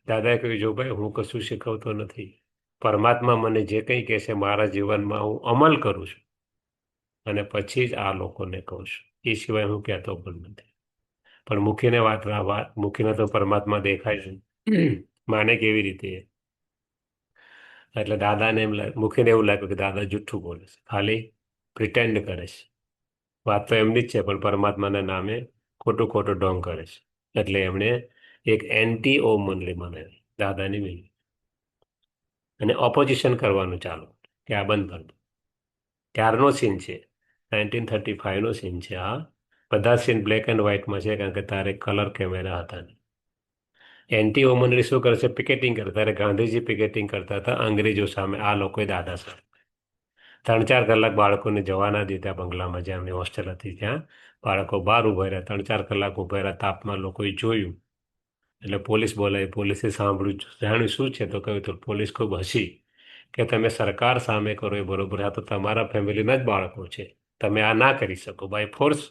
દાદાએ કહ્યું જો ભાઈ હું કશું શીખવતો નથી, પરમાત્મા મને જે કંઈ કહેશે મારા જીવનમાં હું અમલ કરું છું અને પછી જ આ લોકોને કહું છું, એ સિવાય હું કહેતો પણ નથી. પણ મુખીને વાત મુખીને તો પરમાત્મા દેખાય છે, માને કેવી રીતે? એટલે દાદાને મુખીને એવું લાગ્યું કે દાદા જુઠ્ઠું બોલે છે, ખાલી પ્રિટેન્ડ કરે છે. વાત તો એમની જ છે પણ પરમાત્માના નામે ખોટું ખોટું ઢોંગ કરે છે. એટલે એમણે એક એન્ટી ઓમ મંડળી બનાવી દાદાની મિલી અને ઓપોઝિશન કરવાનું ચાલુ કે આ બંધ કરી દો. ત્યારનો સીન છે, 1935નો સીન છે. આ બધા સીન બ્લેક એન્ડ વ્હાઇટમાં છે, કારણ કે તારે કલર કેમેરા હતા નહીં. એન્ટી ઓમ મંડળી શું કરે છે? પિકેટિંગ કરે. ત્યારે ગાંધીજી પિકેટિંગ કરતા હતા અંગ્રેજો સામે, આ લોકોએ દાદા સામે 3-4 કલાક બાળકોને જવા ના દીધા બંગલામાં, જ્યાં એમની હોસ્ટેલ હતી ત્યાં બાળકો બહાર ઉભા રહ્યા, 3-4 કલાક ઉભા રહ્યા, તાપમાં લોકોએ જોયું. એટલે પોલીસ બોલાવી, પોલીસે સાંભળ્યું, જાણ્યું શું છે, તો કહ્યું તો પોલીસ ખૂબ હસી કે તમે સરકાર સામે કરો એ બરોબર, આ તો તમારા ફેમિલીના જ બાળકો છે, તમે આ ના કરી શકો, બાય ફોર્સ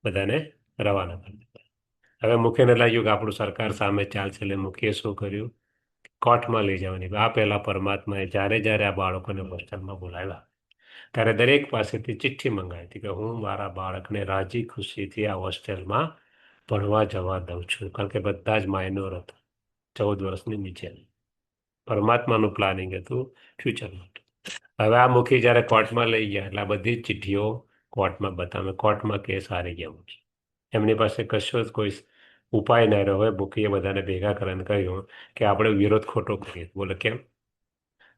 બધાને રવાના કરી દીધા. હવે મુખીને લાગ્યું કે આપણું સરકાર સામે ચાલશે, એટલે મુખીએ શું કર્યું? કોર્ટમાં લઈ જવાની. આ પહેલા પરમાત્માએ જ્યારે જ્યારે આ બાળકોને હોસ્ટેલમાં બોલાવ્યા ત્યારે દરેક પાસેથી ચિઠ્ઠી મંગાવી હતી કે હું મારા બાળકને રાજી ખુશીથી આ હોસ્ટેલમાં ભણવા જવા દઉં છું, કારણ કે બધા જ માઇનોર હતા, 14 વર્ષની નીચે. પરમાત્માનું પ્લાનિંગ હતું ફ્યુચર માટે. હવે આ મુખી જ્યારે કોર્ટમાં લઈ ગયા એટલે આ બધી જ ચિઠ્ઠીઓ કોર્ટમાં બતાવે, કોર્ટમાં કેસ હારી ગયા મુખી. એમની પાસે કશો જ કોઈ ઉપાય ન રહ્યો. હવે મુખીએ બધાને ભેગા કરીને કહ્યું કે આપણે વિરોધ ખોટો કરીએ. બોલે કેમ?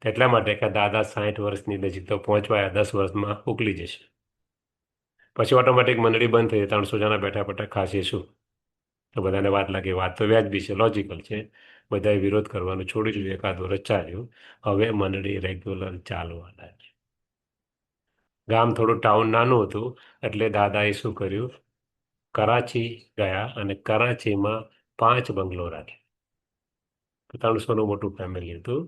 એટલા માટે કે દાદા 60 વર્ષની નજીક તો પહોંચવાયા, 10 વર્ષમાં ઉકલી જશે. પછી ઓટોમેટિક મંડળી બંધ થઈ, 300 જણા બેઠા બેઠા ખાશે શું? તો બધાને વાત લાગી, વાત તો વ્યાજબી છે, લોજિકલ છે. બધાએ વિરોધ કરવાનું છોડી દીધું. 1 વર્ષ ચાલ્યું. હવે મંડળી રેગ્યુલર ચાલવા લાગી. ગામ થોડું ટાઉન નાનું હતું, એટલે દાદાએ શું કર્યું? કરાચી ગયા અને કરાચીમાં 5 બંગલો રાખ્યા. 300નું મોટું ફેમિલી હતું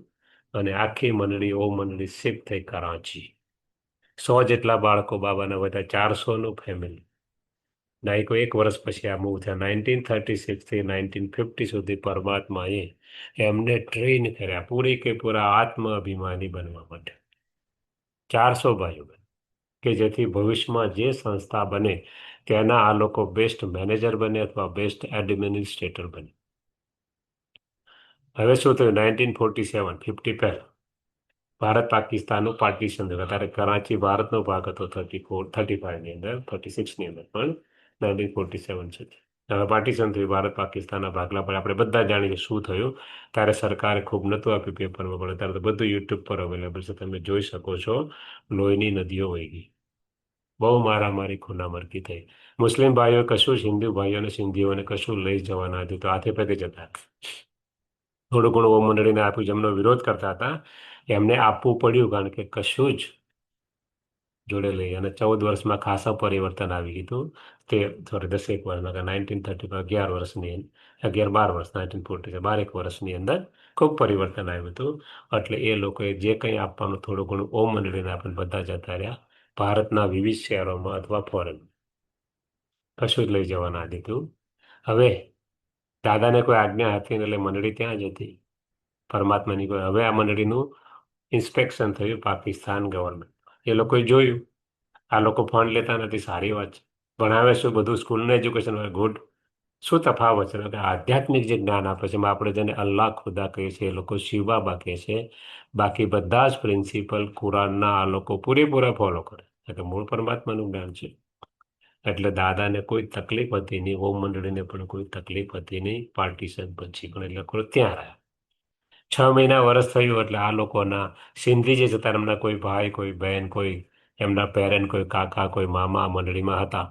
અને આખી મંડળી ઓમ મંડળી શિફ્ટ થઈ કરાચી. 100 જેટલા બાળકો બાબાના બધા, 400નું ફેમિલી. નાયકો 1 વર્ષ પછી આ મૂવ થયા. 1936થી 1950 સુધી પરમાત્માએ એમને ટ્રેન કર્યા પૂરી કે પૂરા આત્માભિમાની બનવા માટે. 400 ભાઈઓ કે જેથી ભવિષ્યમાં જે સંસ્થા બને તેના આ લોકો બેસ્ટ મેનેજર બને અથવા બેસ્ટ એડમિનિસ્ટ્રેટર બને. હવે શું થયું? 1947, 50 પહેલા ભારત પાકિસ્તાનનું પાર્ટીશન થયું. ત્યારે કરાચી ભારતનો ભાગ હતો 35ની અંદર, 36ની અંદર, પણ 1947 સુધી હવે પાર્ટીશન થયું. ભારત પાકિસ્તાનના ભાગલા પર આપણે બધા જાણીએ શું થયું. ત્યારે સરકારે ખૂબ નહોતું આપ્યું પેપરમાં, પણ ત્યારે તો બધું યુટ્યુબ પર અવેલેબલ છે, તમે જોઈ શકો છો. લોહીની નદીઓ વહી ગઈ, બહુ મારામારી ખૂનામરકી થઈ. મુસ્લિમ ભાઈઓ કશું જ હિન્દુ ભાઈઓને સિંધીઓને કશું લઈ જવા ના દીધું, તો હાથે પગે જતા. થોડું ઘણું ઓમ મંડળીને આપ્યું, જેમનો વિરોધ કરતા હતા એમને આપવું પડ્યું, કારણ કે કશું જ જોડે લઈ. અને 14 વર્ષમાં ખાસા પરિવર્તન આવી ગયું. તે સોરી 10 વર્ષમાં, 1935 11 વર્ષની 11-12 વર્ષ, 1940 12 વર્ષની અંદર ખૂબ પરિવર્તન આવ્યું હતું. એટલે એ લોકોએ જે કંઈ આપવાનું થોડું ઘણું ઓમ મંડળીને આપણને બધા જતા રહ્યા ભારતના વિવિધ શહેરોમાં અથવા ફોરેન, કશું જ લઈ જવા ના દીધું. હવે દાદાને કોઈ આજ્ઞા હતી એટલે મંડળી ત્યાં જ હતી, પરમાત્માની કોઈ. હવે આ મંડળીનું ઇન્સ્પેક્શન થયું પાકિસ્તાન ગવર્મેન્ટ. એ લોકોએ જોયું આ લોકો ફંડ લેતા નથી, સારી વાત છે, ભણાવે શું? બધું સ્કૂલનું એજ્યુકેશન હોય, ગુડ. શું તફાવત છે? કે આધ્યાત્મિક જે જ્ઞાન આપે છે, એમાં આપણે જેને અલ્લાહ ખુદા કહીએ છીએ, એ લોકો શિવ બાબા કહે છે. બાકી બધા જ પ્રિન્સિપલ કુરાનના આ લોકો પૂરેપૂરા ફોલો કરે, એટલે મૂળ પરમાત્માનું જ્ઞાન છે. એટલે દાદાને કોઈ તકલીફ હતી નહીં, ઓમ મંડળીને પણ કોઈ તકલીફ હતી નહીં. પાર્ટીશન પછી પણ એ લોકો ત્યાં રહ્યા. 6 મહિના વર્ષ થયું એટલે આ લોકોના સિંધી જે જતા એમના કોઈ ભાઈ કોઈ બહેન કોઈ એમના પેરેન્ટ કોઈ કાકા કોઈ મામા મંડળીમાં હતા.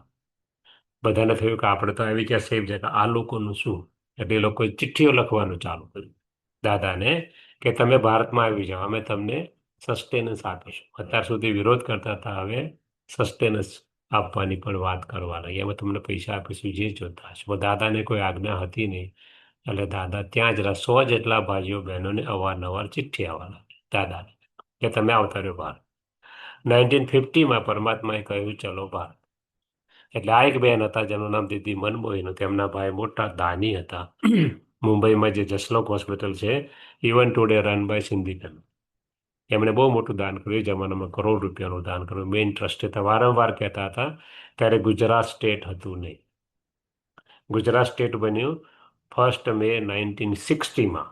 બધાને થયું કે આપણે તો આવી ગયા સેફ છે કે આ લોકોનું શું. એટલે એ લોકોએ ચિઠ્ઠીઓ લખવાનું ચાલુ કર્યું દાદાને કે તમે ભારતમાં આવી જાઓ, અમે તમને સસ્ટેનન્સ આપીશું. અત્યાર સુધી વિરોધ કરતા હતા, હવે સસ્ટેનન્સ આપવાની પણ વાત કરવા લાગી. અમે તમને પૈસા આપીશું જે જોતા હશે. પણ દાદાને કોઈ આજ્ઞા હતી નહીં. એટલે દાદા ત્યાં જ 100 જેટલા ભાઈઓ બહેનોને અવારનવાર ચિઠ્ઠી આવવા લાગી દાદાને કે તમે આવતા રહ્યો ભારત. 1950માં પરમાત્માએ કહ્યું ચલો ભારત. એટલે આ એક બેન હતા જેનું નામ દીદી મનમોહન. તેમના ભાઈ મોટા દાની હતા. મુંબઈમાં જે જસલોક હોસ્પિટલ છે, ઇવન ટુડે રન બાય સિંધિકલ. એમણે બહુ મોટું દાન કર્યું. એ જમાનામાં કરોડ રૂપિયાનું દાન કર્યું. મેઇન ટ્રસ્ટે હતા, વારંવાર કહેતા હતા. ત્યારે ગુજરાત સ્ટેટ હતું નહીં. ગુજરાત સ્ટેટ બન્યું 1 મે 1960માં.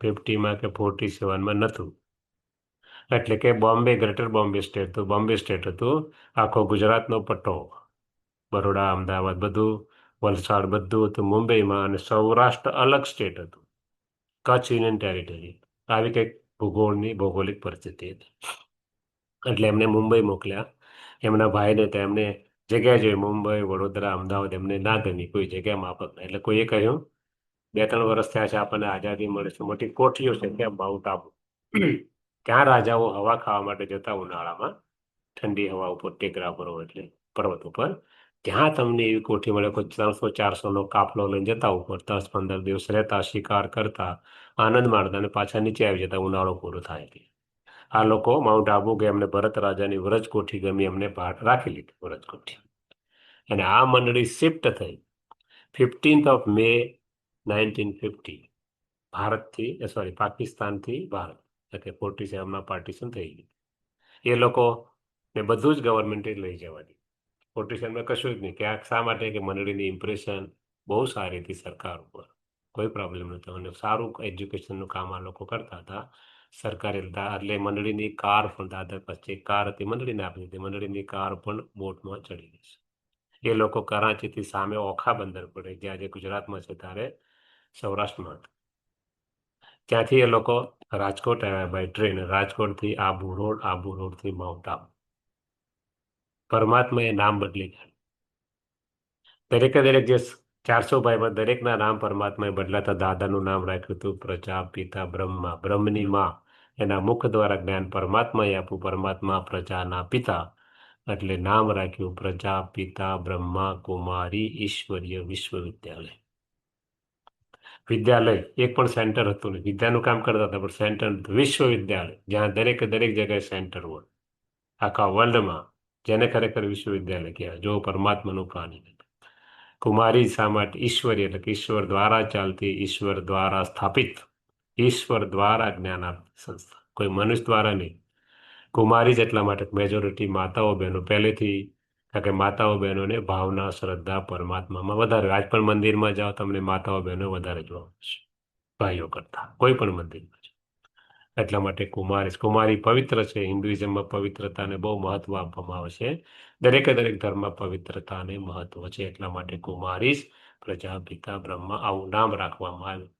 50માં કે 47માં નહોતું. એટલે કે બોમ્બે, ગ્રેટર બોમ્બે સ્ટેટ તો બોમ્બે સ્ટેટ હતું. આખો ગુજરાતનો પટ્ટો, બરોડા, અમદાવાદ બધું, વલસાડ બધું હતું મુંબઈમાં. અને સૌરાષ્ટ્ર અલગ સ્ટેટ હતું, કચ્છ યુનિયન ટેરિટરી. આવી કંઈક ભૌગોલિક પરિસ્થિતિ હતી. એટલે એમને મુંબઈ મોકલ્યા. એમના ભાઈને ત્યાં એમને જગ્યા જોઈ, મુંબઈ, વડોદરા, અમદાવાદ. એમને ના ગમી કોઈ જગ્યા માફક નહીં. એટલે કોઈએ કહ્યું 2-3 વર્ષ થયા છે આપણને આઝાદી મળે છે, મોટી કોઠીઓ છે ત્યાં માઉન્ટ આબુ. ત્યાં રાજાઓ હવા ખાવા માટે જતા ઉનાળામાં, ઠંડી હવા ઉપર ટેકરા પર હોય એટલે પર્વત ઉપર. ત્યાં તમને એવી કોઠી મળે, કોઈ 300-400નો કાફલો લઈને જતા ઉપર, 10-15 દિવસ રહેતા, શિકાર કરતા, આનંદ માણતા અને પાછા નીચે આવી જતા ઉનાળો પૂરો થાય એટલે. આ લોકો માઉન્ટ આબુ ગયા. એમને ભરત રાજાની વ્રજ કોઠી ગમી, એમને રાખી લીધી વ્રજ કોઠી. અને આ મંડળી શિફ્ટ થઈ 15 મે 1950 ભારતથી, સોરી, પાકિસ્તાનથી ભારત. એટલે 47માં પાર્ટીશન થઈ ગયું. એ લોકો ને બધું જ ગવર્મેન્ટે લઈ જવાની. 47માં કશું જ નહીં. ક્યાંક શા માટે કે મંડળીની ઇમ્પ્રેશન બહુ સારી હતી સરકાર ઉપર, કોઈ પ્રોબ્લેમ નહોતો. અને સારું એજ્યુકેશનનું કામ આ લોકો કરતા હતા. સરકારે એટલે મંડળીની કાર પણ, દાદા પાસે કાર હતી, મંડળીને આપી દીધી. મંડળીની કાર પણ બોટમાં ચડી ગઈ છે. એ લોકો કરાંચીથી સામે ઓખા બંદર પડે, જ્યાં જે ગુજરાતમાં છે ત્યારે સૌરાષ્ટ્રમાં હતું. ત્યાંથી એ લોકો રાજકોટ આવ્યા બાય ટ્રેન. રાજકોટથી આબુ રોડ, આબુ રોડથી માઉન્ટ આબુ. પરમાત્માએ નામ બદલી ગયા. દરેકે દરેક જે 400 ભાઈમાં દરેકના નામ પરમાત્માએ બદલાતા. દાદાનું નામ રાખ્યું હતું પ્રજાપિતા બ્રહ્મા, બ્રહ્મની માં. એના મુખ દ્વારા જ્ઞાન પરમાત્માએ આપ્યું, પરમાત્મા પ્રજાના પિતા. એટલે નામ રાખ્યું પ્રજાપિતા બ્રહ્મા કુમારી ઈશ્વરીય વિશ્વવિદ્યાલય. વિદ્યાલય એક પણ સેન્ટર હતું નહીં. વિદ્યાનું કામ કરતા હતા પણ સેન્ટર વિશ્વવિદ્યાલય, જ્યાં દરેકે દરેક જગ્યાએ સેન્ટર હોય આખા વર્લ્ડમાં, જેને ખરેખર વિશ્વવિદ્યાલય કહેવાય, જો પરમાત્માનું પ્લાનિંગ. કુમારી શા માટે? ઈશ્વરી, એટલે કે ઈશ્વર દ્વારા ચાલતી, ઈશ્વર દ્વારા સ્થાપિત, ઈશ્વર દ્વારા જ્ઞાન આપતી સંસ્થા, કોઈ મનુષ્ય દ્વારા નહીં. કુમારી જ એટલા માટે મેજોરિટી માતાઓ બહેનો પહેલેથી, કારણ કે માતાઓ બહેનોને ભાવના શ્રદ્ધા પરમાત્મામાં વધારે. આજ પણ મંદિરમાં જાઓ તમને માતાઓ બહેનો વધારે જોવા મળશે ભાઈઓ કરતા, કોઈ પણ મંદિરમાં જાઓ. એટલા માટે કુમારી પવિત્ર છે. હિન્દુઇઝમમાં પવિત્રતાને બહુ મહત્વ આપવામાં આવે છે. દરેકે દરેક ધર્મમાં પવિત્રતાને મહત્વ છે. એટલા માટે કુમારી પ્રજાપિતા બ્રહ્મા આવું નામ રાખવામાં આવ્યું.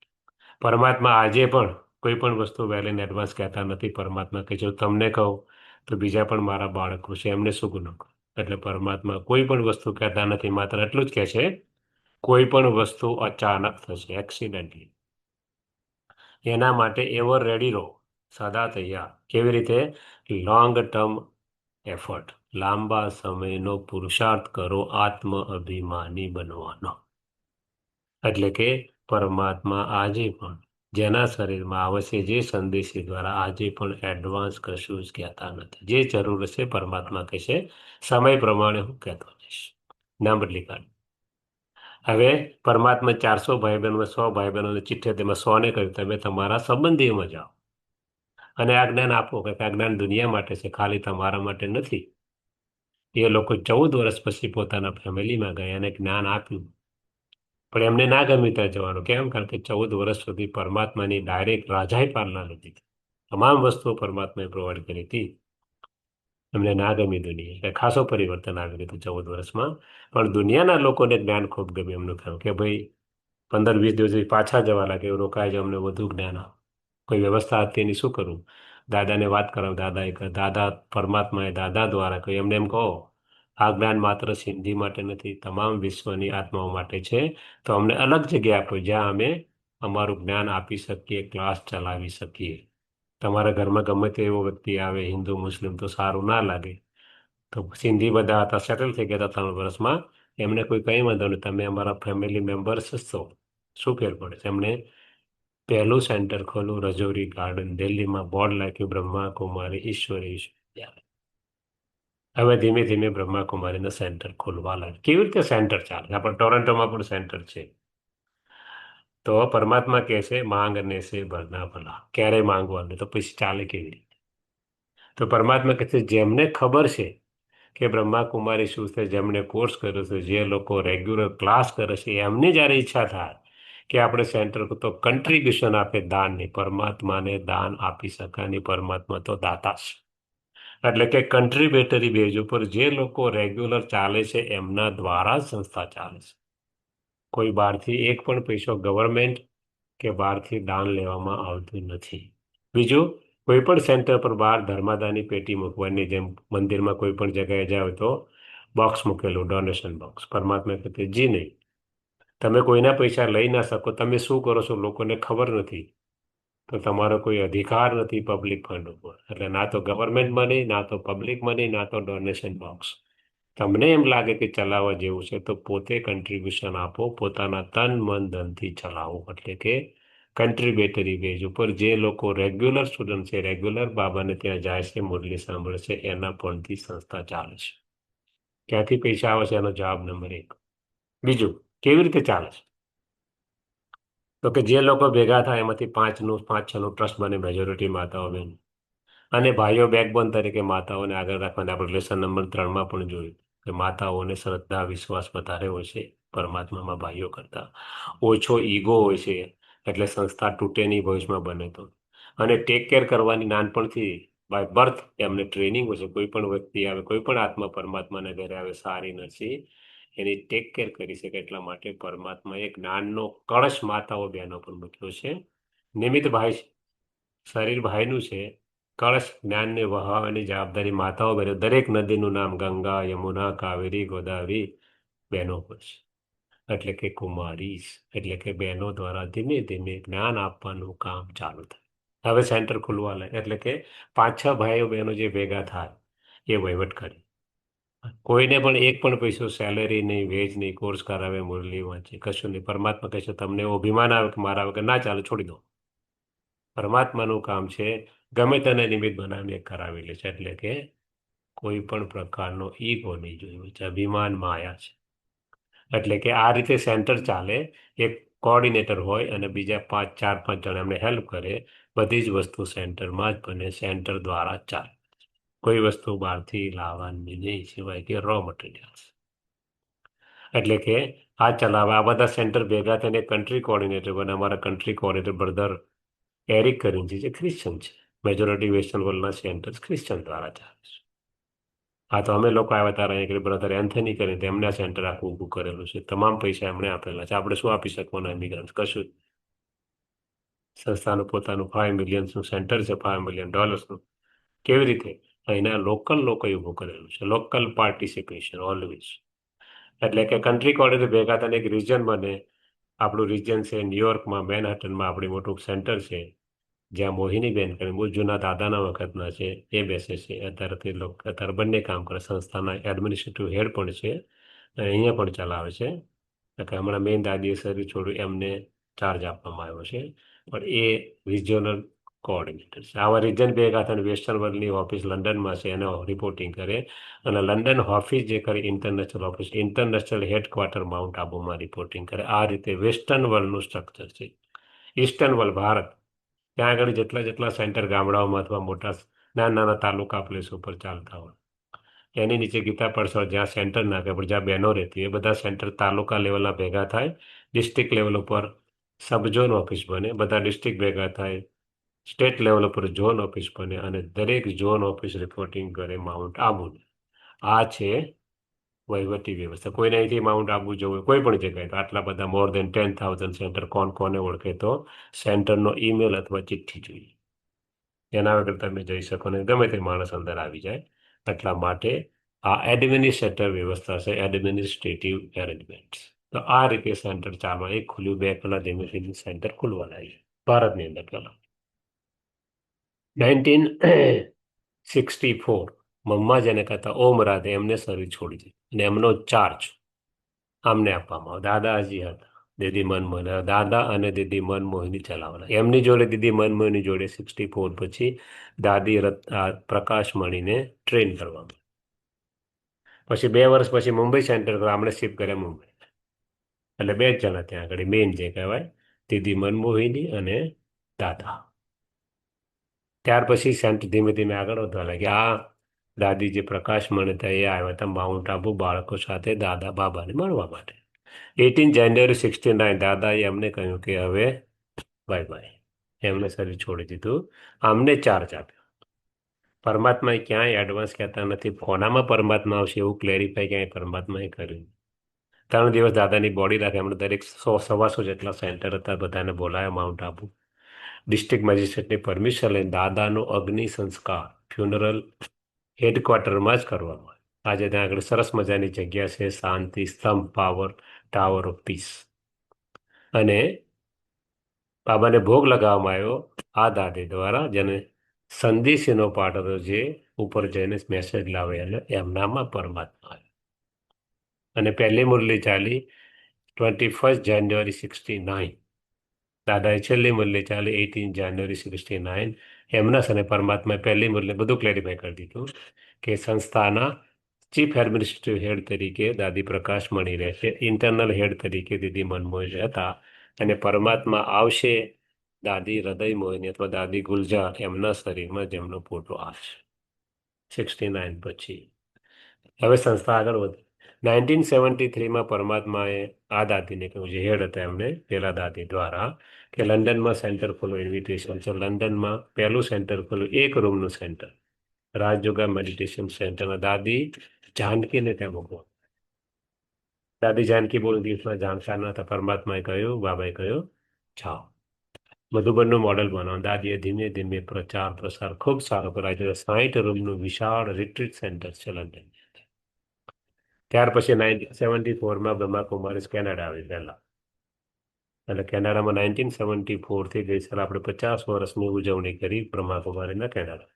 પરમાત્મા આજે પણ કોઈ પણ વસ્તુ વહેલ ઇન એડવાન્સ કહેતા નથી. પરમાત્મા કે જો તમને કહું તો બીજા પણ મારા બાળકો છે, એમને શું ગુનો કહો. એટલે પરમાત્મા કોઈ પણ વસ્તુ કહેતા નથી. માત્ર એટલું જ કહે છે કોઈ પણ વસ્તુ અચાનક થશે, એક્સિડન્ટલી. એના માટે એવર રેડી રહો, સદા તૈયાર. કેવી રીતે? લોંગ ટર્મ એફર્ટ, લાંબા સમયનો પુરુષાર્થ કરો આત્મ અભિમાની બનવાનો. એટલે કે પરમાત્મા આજે પણ જેના શરીરમાં આવે છે, જે સંદેશી દ્વારા, આજે પણ એડવાન્સ કશું જ કહેતા નથી. જે જરૂર હશે પરમાત્મા કહેશે, સમય પ્રમાણે હું કહેતો જઈશ. ના બદલી કાઢ. હવે પરમાત્મા 400 ભાઈ બહેનો, 100 ભાઈ બહેનોને ચિઠ્ઠી, તેમાં 100ને કહ્યું તમે તમારા સંબંધીઓમાં જાઓ અને આ જ્ઞાન આપો. કે આ જ્ઞાન દુનિયા માટે છે, ખાલી તમારા માટે નથી. એ લોકો 14 વર્ષ પછી પોતાના ફેમિલીમાં ગયા અને જ્ઞાન આપ્યું. પણ એમને ના ગમ્યું ત્યાં જવાનું. કેમ? કારણ કે 14 વર્ષ સુધી પરમાત્માની ડાયરેક્ટ રાજાએ પાલના લીધી હતી. તમામ વસ્તુઓ પરમાત્માએ પ્રોવાઈડ કરી હતી. એમને ના ગમી દુનિયા, એટલે ખાસો પરિવર્તન આવી ગયું 14 વર્ષમાં. પણ દુનિયાના લોકોને જ્ઞાન ખૂબ ગમ્યું. એમનું કહ્યું કે ભાઈ 15-20 દિવસ પાછા જવા લાગે, એવું રોકાય છે, અમને વધુ જ્ઞાન આપો. કોઈ વ્યવસ્થા હતી એની શું કરવું? દાદાને વાત કરાવ, દાદાએ કહે, દાદા પરમાત્માએ દાદા દ્વારા કહ્યું, એમને એમ કહો આ જ્ઞાન માત્ર સિંધી માટે નથી, તમામ વિશ્વની આત્માઓ માટે છે. તો અમને અલગ જગ્યા આપો જ્યાં અમે અમારું જ્ઞાન આપી શકીએ, ક્લાસ ચલાવી શકીએ. તમારા ઘરમાં ગમે તે એવો વ્યક્તિ આવે, હિન્દુ મુસ્લિમ, તો સારું ના લાગે. તો સિંધી બધા હતા, સેટલ થઈ ગયા હતા 3 વર્ષમાં. એમને કોઈ કંઈ વાંધો નહીં, તમે અમારા ફેમિલી મેમ્બર્સ જ છો, શું ફેર પડે છે? એમને પહેલું સેન્ટર ખોલ્યું રજૌરી ગાર્ડન દિલ્હીમાં, બોર્ડ લાગ્યું બ્રહ્મા કુમારી ઈશ્વરી વિશ્વવિદ્યાલય. હવે ધીમે ધીમે બ્રહ્માકુમારીના સેન્ટર ખોલવા લાગે. કેવી રીતે સેન્ટર ચાલે? આપણે ટોરન્ટોમાં પણ સેન્ટર છે. તો પરમાત્મા કહે છે માંગને છે ભરના ભલા, ક્યારેય માંગવાનું તો પછી ચાલે કેવી રીતે? તો પરમાત્મા કહે છે જેમને ખબર છે કે બ્રહ્માકુમારી શું છે, જેમણે કોર્સ કર્યો છે, જે લોકો રેગ્યુલર ક્લાસ કરે છે, એમની જ્યારે ઈચ્છા થાય કે આપણે સેન્ટર તો કન્ટ્રીબ્યુશન આપે, દાનની, પરમાત્માને દાન આપી શકાય નહીં, પરમાત્મા તો દાતા છે. એટલે કે કન્ટ્રીબ્યુટરી બેઝ ઉપર જે લોકો રેગ્યુલર ચાલે છે એમના દ્વારા જ સંસ્થા ચાલે છે. કોઈ બહારથી એક પણ પૈસો ગવર્મેન્ટ કે બહારથી દાન લેવામાં આવતું નથી. બીજું, કોઈ પણ સેન્ટર પર બહાર ધર્માદાની પેટી મૂકવાની, જેમ મંદિરમાં કોઈ પણ જગ્યાએ જાવ તો બોક્સ મૂકેલું, ડોનેશન બોક્સ. પરમાત્મા કહે જી નહીં, તમે કોઈના પૈસા લઈ ના શકો, તમે શું કરો છો લોકોને ખબર નથી, તો તમારો કોઈ અધિકાર નથી પબ્લિક ફંડ ઉપર. એટલે ના તો ગવર્મેન્ટ મની, ના તો પબ્લિક મની, ના તો ડોનેશન બોક્સ. તમને એમ લાગે કે ચલાવવા જેવું છે તો પોતે કન્ટ્રીબ્યુશન આપો, પોતાના તન મન ધનથી ચલાવો. એટલે કે કન્ટ્રીબ્યુટરી બેઝ ઉપર જે લોકો રેગ્યુલર સ્ટુડન્ટ છે, રેગ્યુલર બાબાને ત્યાં જાય છે, મુરલી સાંભળે છે, એના પણથી સંસ્થા ચાલે છે. ક્યાંથી પૈસા આવે છે એનો જવાબ નંબર 1. બીજું, કેવી રીતે ચાલે છે? તો કે જે લોકો ભેગા થાય એમાંથી 5-6નું ટ્રસ્ટ બને, મેજોરિટી માતાઓ બહેન, અને ભાઈઓ બેકબોન તરીકે માતાઓને આગળ રાખવાને આપણે લેસન નંબર 3માં પણ જોયું કે માતાઓને શ્રદ્ધા વિશ્વાસ વધારે હોય છે પરમાત્મામાં ભાઈઓ કરતા, ઓછો ઈગો હોય છે, એટલે સંસ્થા તૂટે નહીં ભવિષ્યમાં બને તો. અને ટેક કેર કરવાની નાનપણથી બાય બર્થ એમને ટ્રેનિંગ હોય છે. કોઈ પણ વ્યક્તિ આવે, કોઈ પણ આત્મા પરમાત્માના ઘરે આવે, સારી નથી, એની ટેક કેર કરી શકે એટલા માટે પરમાત્માએ જ્ઞાનનો કળશ માતાઓ બહેનો પણ મૂક્યો છે. નિમિત્ત ભાઈ, શરીર ભાઈનું છે, કળશ જ્ઞાનને વહાવવાની જવાબદારી માતાઓ બહેનો. દરેક નદીનું નામ ગંગા, યમુના, કાવેરી, ગોદાવરી બહેનો પર છે. એટલે કે કુમારીસ, એટલે કે બહેનો દ્વારા ધીમે ધીમે જ્ઞાન આપવાનું કામ ચાલુ થાય. હવે સેન્ટર ખુલવા લાગે, એટલે કે 5-6 ભાઈઓ બહેનો જે ભેગા થાય એ વહીવટ કરે. કોઈને પણ એક પણ પૈસો સેલેરી નહીં, વેજ નહીં, કોર્સ કરાવે, મુરલી વાંચે, કશું નહીં. પરમાત્મા કહેશે તમને એવો અભિમાન આવે કે મારા વગર ના ચાલે, છોડી દો. પરમાત્માનું કામ છે ગમે તેને નિમિત્ત બનાવીને કરાવી લે છે. એટલે કે કોઈ પણ પ્રકારનો ઈગો નહીં જોયું છે, અભિમાન માયા છે. એટલે કે આ રીતે સેન્ટર ચાલે. એક કોઓર્ડિનેટર હોય અને બીજા 4-5 જણા એમને હેલ્પ કરે. બધી જ વસ્તુ સેન્ટરમાં જ બને, સેન્ટર દ્વારા જ ચાલે. કોઈ વસ્તુ બહારથી લાવવાની નહીં, સિવાય કે રો મટીરિયલ્સ. એટલે કે આ ચલાવે, આ બધા સેન્ટર ભેગા થઈને કન્ટ્રી કોઓર્ડિનેટર બને. અમારા કન્ટ્રી કોઓર્ડિનેટર બ્રધર એરિક કરીને છે, જે ક્રિશ્ચન છે. મેજોરિટી વેસ્ટર્ન વર્લ્ડના સેન્ટર્સ ક્રિશ્ચન દ્વારા ચાલે છે. હા, તો અમે લોકો આવ્યા તારા અહીં બ્રધર એન્થની કરીને તેમને આ સેન્ટર આખું ઊભું કરેલું છે. તમામ પૈસા એમણે આપેલા છે. આપણે શું આપી શકવાનું ઇમિગ્રન્ટ? કશું જ. સંસ્થાનું પોતાનું $5 મિલિયનનું સેન્ટર છે, $5 મિલિયન. કેવી રીતે? અહીંના લોકલ લોકોએ ઊભું કરેલું છે. Local participation always. એટલે કે કન્ટ્રી કોઓર્ડિનેટર ભેગા થઈને એક રિજન બને. આપણું રિજન છે ન્યુયોર્કમાં, મેનહટનમાં આપણી મોટું સેન્ટર છે, જ્યાં મોહિનીબેન કરીને બહુ જૂના દાદાના વખતના છે, એ બેસે છે. અત્યારે બંને કામ કરે, સંસ્થાના એડમિનિસ્ટ્રેટિવ હેડ પણ છે અને અહીંયા પણ ચલાવે છે. એટલે હમણાં મેઇન દાદીએ શરીર છોડ્યું, એમને ચાર્જ આપવામાં આવ્યો છે, પણ એ રિજનલ કોઓર્ડિનેટર છે. આવા રિજન ભેગા થઈને વેસ્ટર્ન વર્લ્ડની ઓફિસ લંડનમાં છે, એને રિપોર્ટિંગ કરે, અને લંડન ઓફિસ જે કરે international office, international headquarter mount આબુમાં રિપોર્ટિંગ કરે. આ રીતે વેસ્ટર્ન વર્લ્ડનું સ્ટ્રક્ચર છે. ઈસ્ટર્ન વર્લ્ડ, ભારત, ત્યાં આગળ જેટલા સેન્ટર ગામડાઓમાં અથવા મોટા નાના તાલુકા પ્લેસ ઉપર ચાલતા હોય, એની નીચે ગીતા પડસર જ્યાં સેન્ટર નાખે, પણ જ્યાં બહેનો રહેતી, એ બધા સેન્ટર તાલુકા લેવલના ભેગા થાય. ડિસ્ટ્રિક્ટ લેવલ ઉપર સબઝોન ઓફિસ બને, બધા ડિસ્ટ્રિક્ટ ભેગા થાય. સ્ટેટ લેવલ ઉપર ઝોન ઓફિસ બને અને દરેક ઝોન ઓફિસ રિપોર્ટિંગ કરે માઉન્ટ આબુને. આ છે વહીવટી વ્યવસ્થા. કોઈને અહીંથી માઉન્ટ આબુ જવું હોય, કોઈ પણ જગ્યાએ તો આટલા બધા મોર દેન 10,000 સેન્ટર કોને ઓળખે તો સેન્ટરનો ઈમેલ અથવા ચિઠ્ઠી જોઈએ. એના વગર તમે જઈ શકો ને ગમે તે માણસ અંદર આવી જાય. એટલા માટે આ એડમિનિસ્ટ્રેટર વ્યવસ્થા છે, એડમિનિસ્ટ્રેટિવ એરેન્જમેન્ટ. તો આ રીતે સેન્ટર ચાલવા એક ખુલ્યું, બે પેલા ધીમે ધીમે સેન્ટર ખુલવા લાગ્યું ભારતની અંદર. પેલા 1964 મમ્મા જેને કહેતા ઓમ રાધે એમને સર્વિસ છોડી દીધી અને એમનો ચાર્જ આમને આપવામાં આવ્યો. દાદાજી હતા, દીદી મનમોહન, દાદા અને દીદી મનમોહિની ચલાવવાના. એમની જોડે દીદી મનમોહિની જોડે 64 પછી દાદી પ્રકાશમણીને ટ્રેન કરવામાં. પછી 2 વર્ષ પછી મુંબઈ સેન્ટર આમણે શિફ્ટ કર્યા મુંબઈ. એટલે 2 જ જણા ત્યાં આગળ મેઇન જે કહેવાય, દીદી મનમોહિની અને દાદા. ત્યાર પછી સેન્ટર ધીમે ધીમે આગળ વધવા લાગ્યા. આ દાદી જે પ્રકાશમણી હતા એ આવ્યા હતા માઉન્ટ આબુ બાળકો સાથે દાદા બાબાને મળવા માટે. 18 જાન્યુઆરી 69 દાદાએ એમને કહ્યું કે હવે બાય બાય. એમને શરીર છોડી દીધું. આમને ચાર્જ આપ્યો. પરમાત્માએ ક્યાંય એડવાન્સ કહેતા નથી. કોનામાં પરમાત્મા આવશે એવું ક્લેરિફાઈ ક્યાંય પરમાત્માએ કર્યું. 3 દિવસ દાદાની બોડી રાખે. એમણે દરેક 100-125 જેટલા સેન્ટર હતા, બધાને બોલાયા માઉન્ટ આબુ. ડિસ્ટ્રિક્ટ મેજિસ્ટ્રેટની પરમિશન લઈને દાદાનો અગ્નિ સંસ્કાર ફ્યુનરલ હેડક્વાર્ટરમાં જ કરવામાં આવે. આજે ત્યાં આગળ સરસ મજાની જગ્યા છે, શાંતિ સ્તંભ, પાવર ટાવર ઓફ પીસ. અને બાબાને ભોગ લગાવવામાં આવ્યો આ દાદી દ્વારા, જેને સંદેશીનો પાઠ હતો, જે ઉપર જઈને મેસેજ લાવે અને એમનામાં પરમાત્મા આવ્યો. અને પહેલી મુરલી ચાલી 21 જાન્યુઆરી 69. દાદાએ છેલ્લી મુરલી ચાલી 18 જાન્યુઆરી 69. એમના અને પરમાત્માએ પહેલી મુરલી બધું ક્લેરિફાઈ કરી દીધું કે સંસ્થાના ચીફ એડમિનિસ્ટ્રેટિવ હેડ તરીકે દાદી પ્રકાશમણી રહેશે, ઇન્ટરનલ હેડ તરીકે દીદી મનમોહન હતા, અને પરમાત્મા આવશે દાદી હૃદય મોહિની અથવા દાદી ગુલજાર એમના શરીરમાં, જેમનો ફોટો આવશે 69 પછી. હવે સંસ્થા આગળ વધી. 1973માં પરમાત્માએ આ દાદીને કહ્યું, જે હેડ હતા એમને પેલા દાદી દ્વારા, કે લંડનમાં સેન્ટર ખોલો. ઇન્વિટેશન છે. લંડનમાં પહેલું સેન્ટર ખોલ્યું, 1 રૂમનું સેન્ટર, રાજયોગા મેડિટેશન સેન્ટરના. દાદી જાનકીને ત્યાં મૂકો. દાદી જાનકી બોલ દિવસમાં જાણતા ન હતા. પરમાત્માએ કહ્યું, બાબાએ કહ્યું, જાઓ મધુબનનું મોડેલ બનાવો. દાદીએ ધીમે ધીમે પ્રચાર પ્રસાર ખૂબ સારો કરાયો. 60 રૂમનું વિશાળ રિટ્રીટ સેન્ટર છે લંડન. ત્યાર પછી 1974માં બ્રહ્માકુમારીઝ કેનેડા આવી પહેલા. એટલે કેનેડામાં 1974થી ગઈ સાલ આપણે 50 વર્ષની ઉજવણી કરી બ્રહ્માકુમારીના કેનેડા.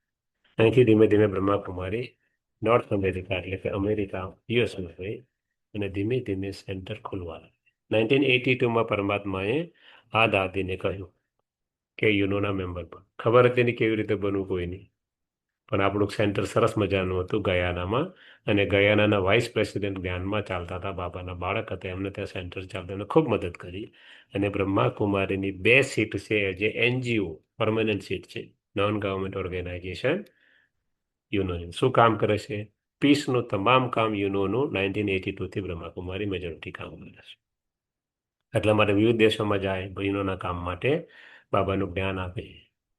અહીંથી ધીમે ધીમે બ્રહ્માકુમારી નોર્થ અમેરિકા એટલે કે અમેરિકા યુએસમાં ગઈ અને ધીમે ધીમે સેન્ટર ખોલવા લાગ્યા. 1982માં પરમાત્માએ આ દાદીને કહ્યું કે યુનોના મેમ્બર પણ. ખબર હતી નહીં કેવી રીતે બનવું કોઈ નહીં, પણ આપણું સેન્ટર સરસ મજાનું હતું ગયાનામાં. અને ગયાનાના વાઇસ પ્રેસિડેન્ટ જ્ઞાનમાં ચાલતા હતા, બાબાના બાળક હતા, એમને ત્યાં સેન્ટર ચાલતા એમને ખૂબ મદદ કરી. અને બ્રહ્માકુમારીની 2 સીટ છે, જે એનજીઓ પરમાનન્ટ સીટ છે, નોન ગવર્મેન્ટ ઓર્ગેનાઇઝેશન યુનોની. શું કામ કરે છે? પીસનું તમામ કામ યુનોનું 1982થી બ્રહ્માકુમારી મેજોરિટી કામ કરે છે. એટલા માટે વિવિધ દેશોમાં જાય યુનોના કામ માટે, બાબાનું જ્ઞાન આપે.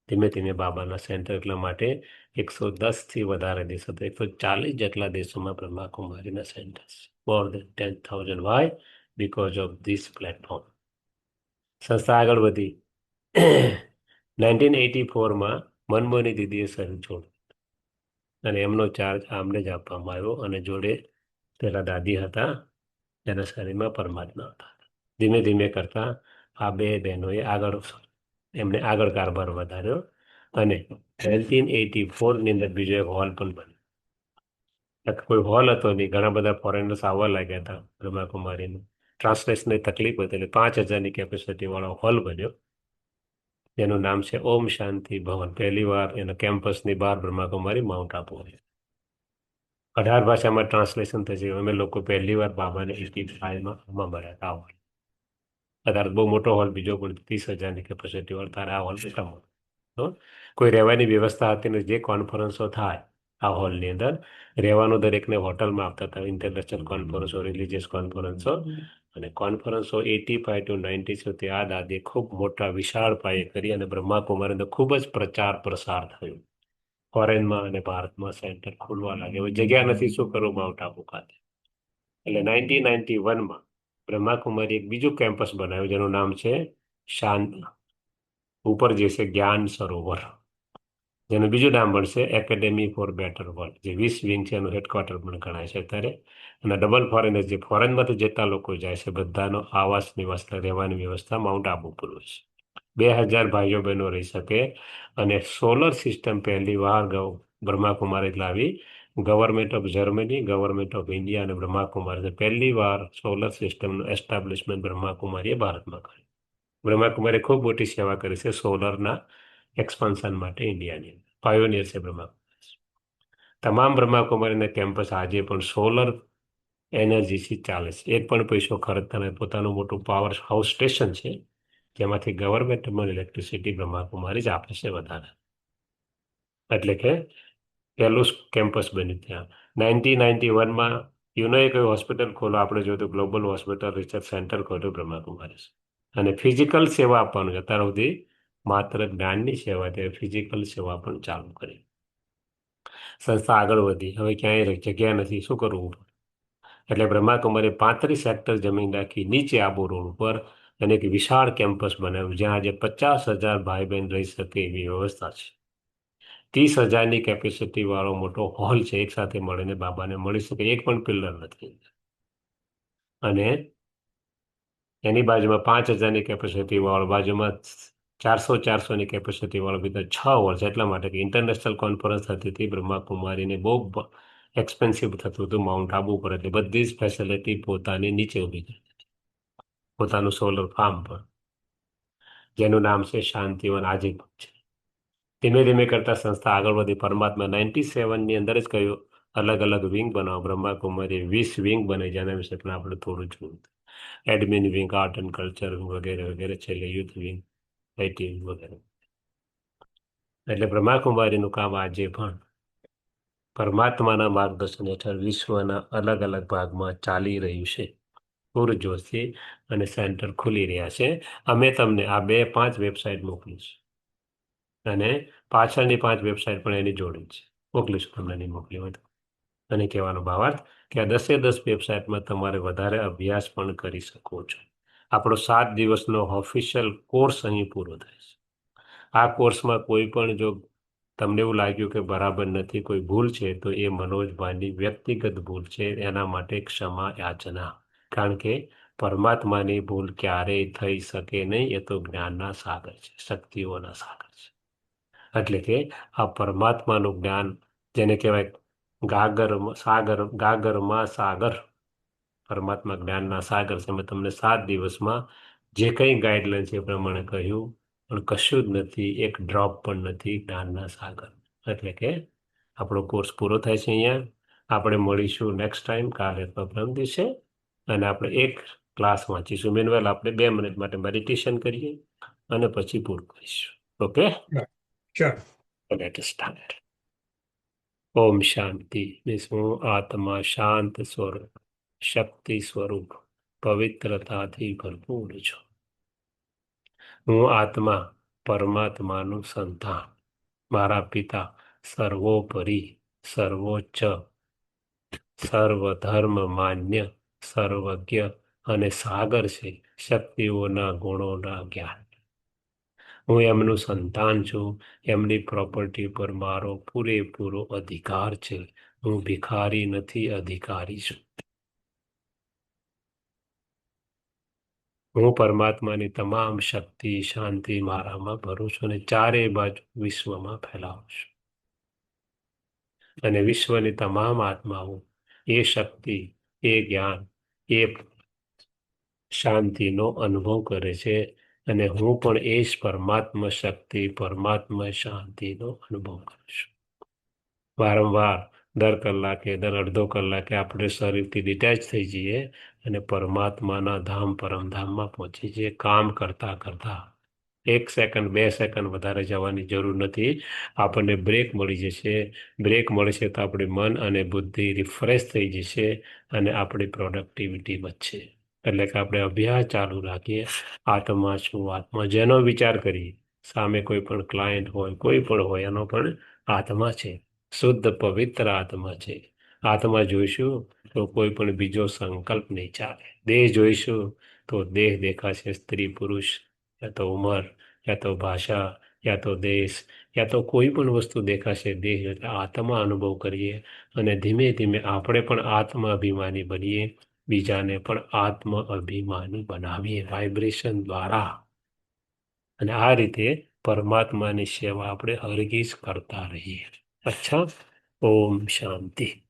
ધીમે ધીમે બાબાના સેન્ટર. એટલા માટે 110થી વધારે દેશો, 140 જેટલા દેશોમાં બ્રહ્માકુમારીના centres. More than 10,000. Why? Because of this platform. સંસ્થા આગળ વધી. 1984માં મનમોહની દીદીએ શરીર છોડ્યું અને એમનો ચાર્જ આમને જ આપવામાં આવ્યો. અને જોડે પેલા દાદી હતા, જેના શરીરમાં પરમાત્મા હતા. ધીમે ધીમે કરતા આ 2 બહેનોએ એમને આગળ કારભાર વધાર્યો. અને 1984ની અંદર બીજો એક હોલ પણ બન્યો. કોઈ હોલ હતો નહીં, ઘણા બધા ફોરેનર્સ આવવા લાગ્યા હતા બ્રહ્માકુમારીનું. ટ્રાન્સલેશનની તકલીફ હતી, એટલે 5,000ની કેપેસિટી વાળો હોલ બન્યો, જેનું નામ છે ઓમ શાંતિ ભવન. પહેલી વાર એના કેમ્પસની બહાર બ્રહ્માકુમારી માઉન્ટ આબુ. 18 ભાષામાં ટ્રાન્સલેશન થશે. અમે લોકો પહેલી વાર બાબાને 85માં મળ્યા હતા. હોલ અત્યારે બહુ મોટો હોલ બીજો પણ 30,000ની કેપેસિટી વાળો. તારે આ હોલ કેટલા મોટો? કોઈ રહેવાની વ્યવસ્થા હતી ને. જે કોન્ફરન્સો થાય આ હોલની અંદર, રહેવાનું દરેકને હોટલમાં આપતા હતા. ઇન્ટરનેશનલ કોન્ફરન્સો, રિલીજીયસ કોન્ફરન્સો. અને કોન્ફરન્સો 85 to 90 સુધી આ દાદીએ ખૂબ મોટા વિશાળ પાયે કરી. અને બ્રહ્માકુમારીનો ખૂબ જ પ્રચાર પ્રસાર થયો ફોરેનમાં અને ભારતમાં. સેન્ટર ખુલવા લાગે. હવે જગ્યા નથી, શું કરવું માઉન્ટ આબુ ખાતે. એટલે 1991માં બ્રહ્માકુમારી એક બીજું કેમ્પસ બનાવ્યું જેનું નામ છે શાંત ઉપર જે છે જ્ઞાન સરોવર, જેનું બીજું નામ બનશે એકેડેમી ફોર બેટર વર્લ્ડ, જે 20 વિંગ છે એનું હેડક્વાર્ટર પણ ગણાય છે અત્યારે. અને ડબલ ફોરેનર જે ફોરેનમાંથી જેટલા લોકો જાય છે બધાનો આવાસ નિવાસ રહેવાની વ્યવસ્થા માઉન્ટ આબુ પર હોય છે. 2000 ભાઈઓ બહેનો રહી શકે. અને સોલર સિસ્ટમ પહેલી વાર બ્રહ્માકુમારી લાવી. Government of Germany, government of India અને બ્રહ્માકુમારી પહેલી વાર સોલર સિસ્ટમનું એસ્ટાબ્લિશમેન્ટ બ્રહ્માકુમારીએ ભારતમાં કર્યું. બ્રહ્માકુમારી ખૂબ મોટી સેવા કરી છે સોલરના એક્સપાન્શન માટે ઇન્ડિયાની. પાયોનિયર છે બ્રહ્માકુમારી. તમામ બ્રહ્માકુમારીના કેમ્પસ આજે પણ સોલર એનર્જીથી ચાલે છે. એક પણ પૈસો ખર્ચતા નથી. પોતાનું મોટું પાવર હાઉસ સ્ટેશન છે જેમાંથી ગવર્મેન્ટમાં ઇલેક્ટ્રિસિટી બ્રહ્માકુમારી જ આપે છે વધારે. એટલે કે પહેલું કેમ્પસ બન્યું ત્યાં. 1991માં યુનોએ કયું હોસ્પિટલ ખોલો, આપણે જોયું તો ગ્લોબલ હોસ્પિટલ રિસર્ચ સેન્ટર ખોલ્યું બ્રહ્માકુમારી. અને ફિઝિકલ સેવા આપવાનું છે અત્યાર સુધી. માત્ર જ્ઞાનની સેવા તે ફિઝિકલ સેવા પણ ચાલુ કરી. સંસ્થા આગળ વધી, હવે ક્યાંય જગ્યા નથી, શું કરવું? એટલે બ્રહ્માકુમારી 35 હેક્ટર જમીન રાખી નીચે આબુ રોડ ઉપર અને એક વિશાળ કેમ્પસ બનાવ્યું જ્યાં આજે 50,000 ભાઈ બહેન રહી શકે એવી વ્યવસ્થા છે. 30,000ની કેપેસિટી વાળો મોટો હોલ છે, એક સાથે મળીને બાબાને મળી શકે, એક પણ પિલ્લર નથી. અને એની બાજુમાં 5,000ની કેપેસિટી વાળો, બાજુમાં 400-400ની કેપેસિટી વાળો બીજા 6 હોલ છે. એટલા માટે કે ઇન્ટરનેશનલ કોન્ફરન્સ થતી હતી બ્રહ્માકુમારીને બહુ એક્સપેન્સિવ થતું હતું માઉન્ટ આબુ પર, એટલે બધી જ ફેસિલિટી પોતાની નીચે ઊભી કરી દીધી. પોતાનું સોલર ફાર્મ પર, જેનું નામ છે શાંતિવન, આજે પણ છે. ધીમે ધીમે કરતા સંસ્થા આગળ વધી. પરમાત્મા 97ની અંદર જ કહ્યું અલગ અલગ વિંગ બનાવો. બ્રહ્માકુમારી 20 વિંગ બને, જેના વિશે પણ આપણે થોડું જોયું. Admin wing, art and culture વગેરે વગેરે, છેલ્લે યુથ વિંગ, આઈટી વગેરે. એટલે બ્રહ્માકુમારીનું કામ આજે પણ પરમાત્માના માર્ગદર્શન હેઠળ વિશ્વના અલગ અલગ ભાગમાં ચાલી રહ્યું છે પૂરજોશથી, અને સેન્ટર ખુલી રહ્યા છે. અમે તમને આ 5 વેબસાઇટ મોકલીશું અને પાછળની 5 વેબસાઇટ પણ એની જોડી છે, મોકલીશું તમને નહીં મોકલી હોય તો. અને કહેવાનો ભાવાર્થ કે આ 10 વેબસાઇટમાં તમારે વધારે અભ્યાસ પણ કરી શકો છો. આપણો 7 દિવસનો ઓફિશિયલ કોર્સ અહીં પૂરો થાય છે. આ કોર્સમાં કોઈ પણ જો તમને એવું લાગ્યું કે બરાબર નથી, કોઈ ભૂલ છે, તો એ મનોજભાઈની વ્યક્તિગત ભૂલ છે. એના માટે ક્ષમા યાચના. કારણ કે પરમાત્માની ભૂલ ક્યારેય થઈ શકે નહીં. એ તો જ્ઞાનના સાગર છે, શક્તિઓના સાગર છે. એટલે કે આ પરમાત્માનું જ્ઞાન, જેને કહેવાય ગાગરમાં સાગર, પરમાત્મા જ્ઞાનના સાગર છે. મેં તમને 7 દિવસમાં જે કંઈ ગાઈડલાઈન છે એ પ્રમાણે કહ્યું, પણ કશું જ નથી, એક ડ્રોપ પણ નથી જ્ઞાનના સાગર. એટલે કે આપણો કોર્સ પૂરો થાય છે અહીંયા. આપણે મળીશું નેક્સ્ટ ટાઈમ, કાલે અથવા પરમ દિવસે, અને આપણે એક ક્લાસ વાંચીશું. મીનવેલ આપણે 2 મિનિટ માટે મેડિટેશન કરીએ અને પછી પૂરું કરીશું. Okay, Sure. Let us start. ઓમ શાંતિ. હું આત્મા શાંત સ્વરૂપ, શક્તિ સ્વરૂપ, પવિત્રતાથી ભરપૂર છું. હું આત્મા પરમાત્માનું સંતાન. મારા પિતા સર્વોપરી, સર્વોચ્ચ, સર્વધર્મ માન્ય, સર્વજ્ઞ અને સાગર છે શક્તિઓના ગુણોના જ્ઞાન. હું એમનું સંતાન છું. એમની પ્રોપર્ટી પર મારો પૂરેપૂરો અધિકાર છે. હું ભિખારી નથી, અધિકારી છું. હું પરમાત્માની તમામ શક્તિ, શાંતિ મારામાં ભરું છું અને ચારે બાજુ વિશ્વમાં ફેલાવું છું. અને વિશ્વની તમામ આત્માઓ એ શક્તિ, એ જ્ઞાન, એ શાંતિનો અનુભવ કરે છે. અને હું પણ એ જ પરમાત્મા શક્તિ, પરમાત્મા શાંતિનો અનુભવ કરું છું. વારંવાર દર કલાકે, દર અડધો કલાકે આપણે શરીરથી ડિટેચ થઈ જઈએ અને પરમાત્માના ધામ, પરમધામમાં પહોંચી જઈએ. કામ કરતા કરતા 1 સેકન્ડ, 2 સેકન્ડ વધારે જવાની જરૂર નથી. આપણને બ્રેક મળી જશે. બ્રેક મળશે તો આપણી મન અને બુદ્ધિ રિફ્રેશ થઈ જશે અને આપણી પ્રોડક્ટિવિટી વધશે. એટલે કે આપણે અભ્યાસ ચાલુ રાખીએ. આત્મા છું, આત્મા, જેનો વિચાર કરીએ, સામે કોઈ પણ ક્લાયન્ટ હોય, કોઈ પણ હોય, એનો પણ આત્મા છે. શુદ્ધ પવિત્ર આત્મા છે. આત્મા જોઈશું તો કોઈ પણ બીજો સંકલ્પ નહીં ચાલે. દેહ જોઈશું તો દેહ દેખાશે, સ્ત્રી પુરુષ, યા તો ઉંમર, યા તો ભાષા, યા તો દેશ, યા તો કોઈ પણ વસ્તુ દેખાશે. દેહ એટલે આત્મા અનુભવ કરીએ અને ધીમે ધીમે આપણે પણ આત્મ અભિમાની બનીએ, બીજાને પણ આત્મ અભિમાની બનાવીએ વાઇબ્રેશન દ્વારા. અને આ રીતે પરમાત્માની સેવા આપણે હરગીઝ કરતા રહીએ. અચ્છા, ઓમ શાંતિ.